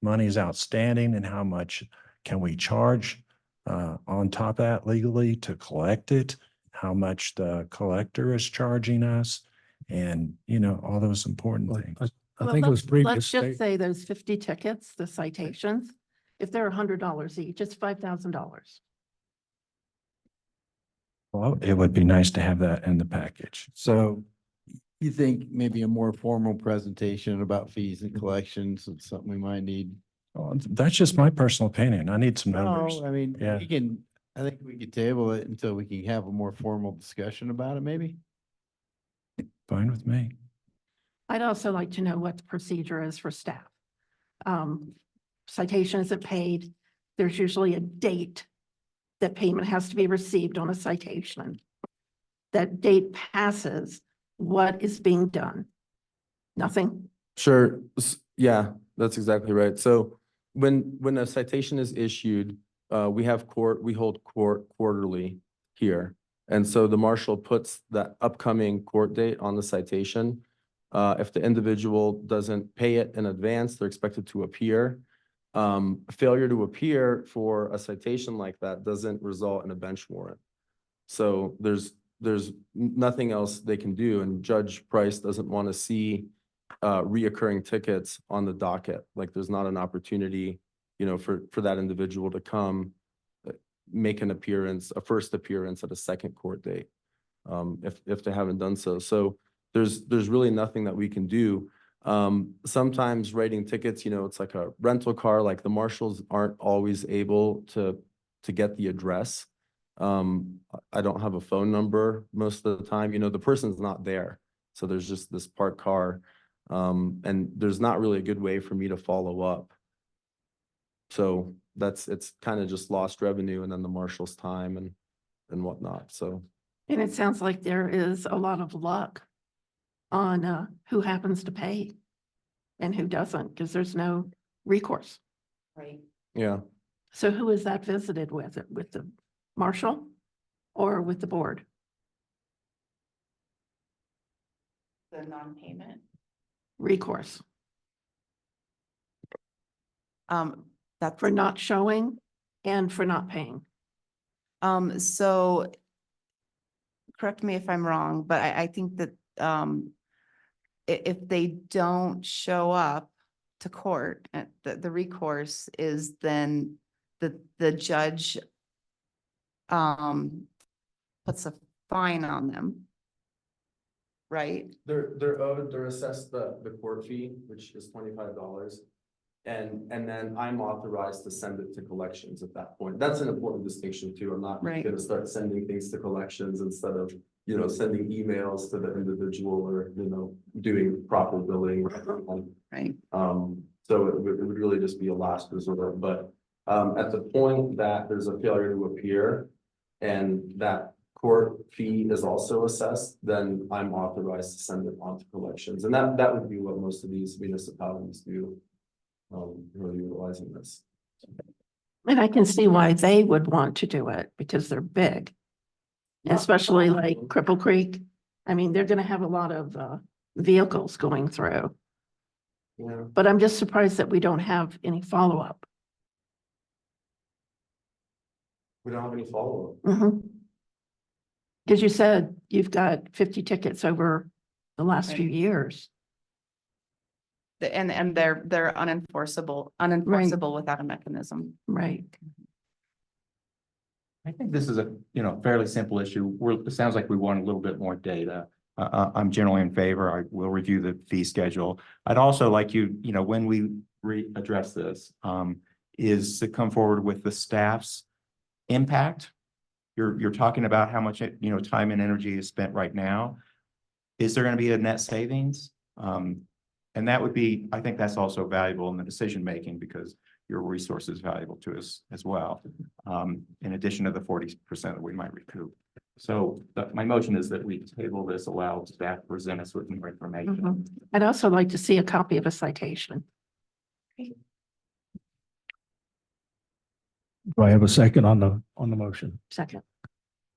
money is outstanding and how much can we charge on top of that legally to collect it, how much the collector is charging us, and, all those important Well, things. I Well, think it was let's previous just state. say those 50 tickets, the citations, if they're $100 each, it's $5,000. Well, it would be nice to have that in the package. So you think maybe a more formal presentation about fees and collections is something we might need? Well, that's just my personal opinion. I need some numbers. No, I mean, Yeah. I think we could table it until we can have a more formal discussion about it, maybe? Fine with me. I'd also like to know what the procedure is for staff. Citation isn't paid. There's usually a date that payment has to be received on a citation. That date passes, what is being done? Nothing? Sure. Yeah, that's exactly right. So when a citation is issued, we hold court quarterly here. And so the marshal puts that upcoming court date on the citation. If the individual doesn't pay it in advance, they're expected to appear. Failure to appear for a citation like that doesn't result in a bench warrant. So there's nothing else they can do, and Judge Price doesn't want to see reoccurring tickets on the docket. Like, there's not an opportunity, for that individual to come make an appearance, a first appearance at a second court date, if they haven't done so. So there's really nothing that we can do. Sometimes writing tickets, it's like a rental car, like the marshals aren't always able to get the address. I don't have a phone number most of the time, the person's not there. So there's just this parked car. And there's not really a good way for me to follow up. So it's kind of just lost revenue, and then the marshal's time and whatnot. So. And it sounds like there is a lot of luck on who happens to pay and who doesn't, because there's no recourse. Right. Yeah. So who is that visited with? With the marshal or with the board? The non-payment. Recourse That's for not showing and for not paying. So correct me if I'm wrong, but I think that if they don't show up to court, the recourse is then the judge puts a fine on them. Right? They're assessed the court fee, which is $25. And then I'm authorized to send it to collections at that point. That's an important distinction too. I'm not Right. gonna start sending things to collections instead of, sending emails to the individual or, doing proper billing. Right. So it would really just be a last resort, but, at the point that there's a failure to appear and that court fee is also assessed, then I'm authorized to send it on to collections. And that would be what most of these municipalities do, really utilizing this. And I can see why they would want to do it because they're big. Especially like Cripple Creek. I mean, they're gonna have a lot of vehicles going through, Yeah. but I'm just surprised that we don't have any follow-up. We don't have any follow-up. Because you said you've got 50 tickets over the last few Right. years. And they're unenforceable without a mechanism. Right. I think this is a, fairly simple issue. It sounds like we want a little bit more data. I'm generally in favor. I will review the fee schedule. I'd also like you, when we address this, is to come forward with the staff's impact. You're talking about how much, time and energy is spent right now. Is there going to be a net savings? And that would be, I think that's also valuable in the decision-making because your resource is valuable to us as well. In addition to the 40% that we might recoup. So my motion is that we table this, allow staff to present us with more information. I'd also like to see a copy of a citation. Do I have a second on the motion? Second.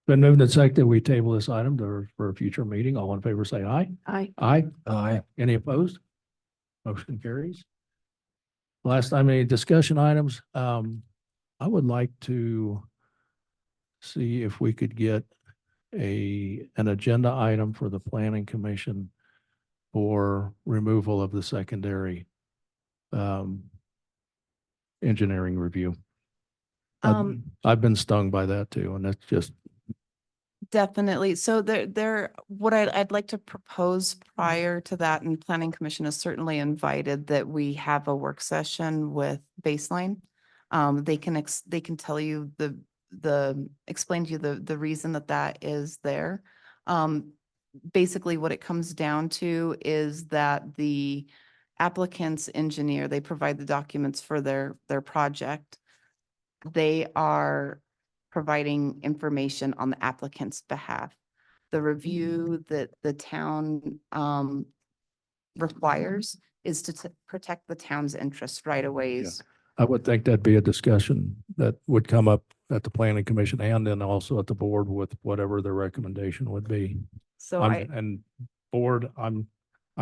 Been moved and seconded, we table this item for a future meeting. All in favor, say aye. Aye. Aye. Aye. Any opposed? Motion carries. Last time, any discussion items? I would like to see if we could get an agenda item for the planning commission for removal of the secondary engineering review. I've been stung by that too, and that's just. Definitely. So what I'd like to propose prior to that, and Planning Commission is certainly invited, that we have a work session with Baseline. They can tell you explain to you the reason that is there. Basically what it comes down to is that the applicant's engineer, they provide the documents for their project. They are providing information on the applicant's behalf. The review that the town requires is to protect the town's interest right away. I would think that'd be a discussion that would come up at the planning commission and then also at the board with whatever the recommendation would be. So And board, I'm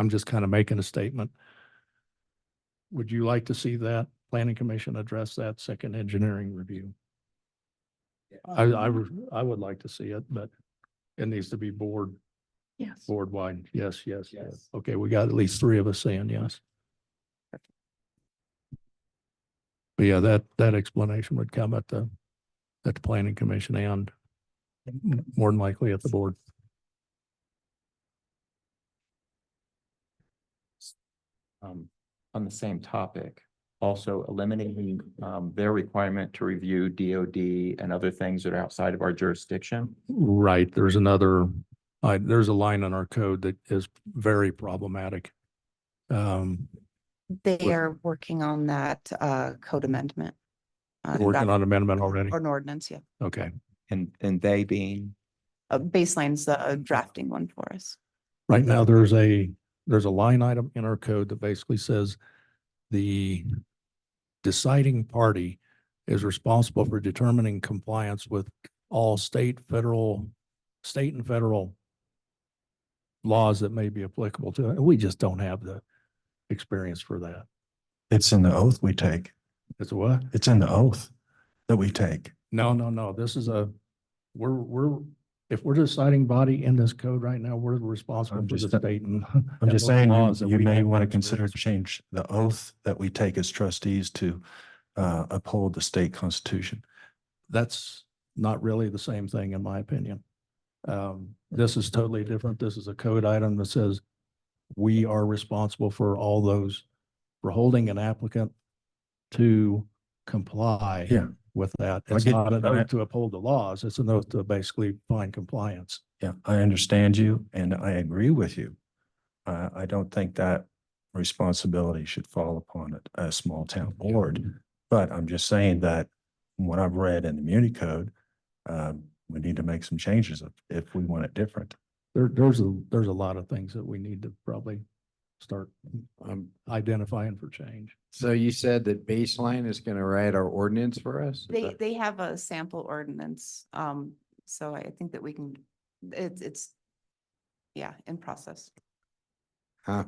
just kind of making a statement. Would you like to see that planning commission address that second engineering review? I would like to see it, but it needs to be board wide. Yes. Okay, we got at least 3 of us saying yes. But yeah, that explanation would come at the planning commission and more than likely at the board. On the same topic, also eliminating their requirement to review DOD and other things that are outside of our jurisdiction. Right. There's there's a line in our code that is very problematic. they are working on that code amendment. Working on amendment already? Or an ordinance, yeah. Okay. And they being, Baseline's drafting one for us. Right now, there's a line item in our code that basically says the deciding party is responsible for determining compliance with all state and federal laws that may be applicable to it. And we just don't have the experience for that. It's in the oath we take. It's what? It's in the oath that we take. No. This is if we're deciding body in this code right now, we're responsible I'm for the just- state and. I'm and just those saying, laws that you we may have want to no consider experience. change the oath that we take as trustees to uphold the state constitution. That's not really the same thing, in my opinion. This is totally different. This is a code item that says we are responsible for all those, for holding an applicant to comply Yeah. with that. I It's get- not an I- oath to uphold the laws. It's an oath to basically find compliance. Yeah, I understand you and I agree with you. I don't think that responsibility should fall upon a small town board. But I'm just saying that what I've read in the Muni Code, we need to make some changes if we want it different. There's a lot of things that we need to probably start identifying for change. So you said that Baseline is going to write our ordinance for us? They have a sample ordinance, so I think that we can, it's, yeah, in process. Huh?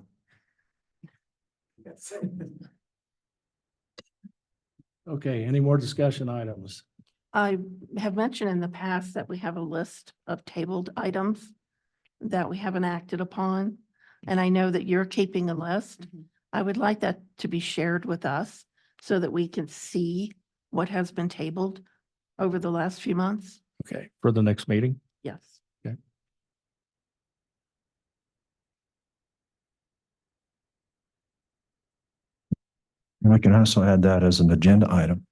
Okay, any more discussion items? I have mentioned in the past that we have a list of tabled items that we haven't acted upon. And I know that you're keeping a list. I would like that to be shared with us so that we can see what has been tabled over the last few months. Okay, for the next meeting? Yes. Okay. And I can also add that as an agenda item.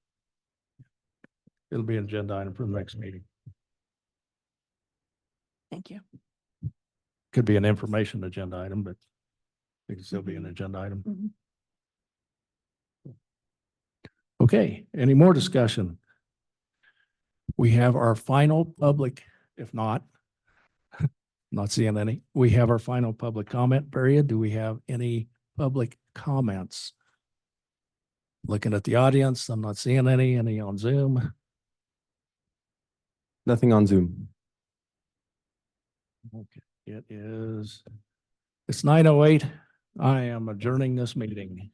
It'll be an agenda item for the next meeting. Thank you. Could be an information agenda item, but it can still be an agenda item. Mhm. Okay, any more discussion? We have our final public, if not, not seeing any, we have our final public comment period. Do we have any public comments? Looking at the audience, I'm not seeing any on Zoom. Nothing on Zoom. Okay, it's 9:08. I am adjourning this meeting.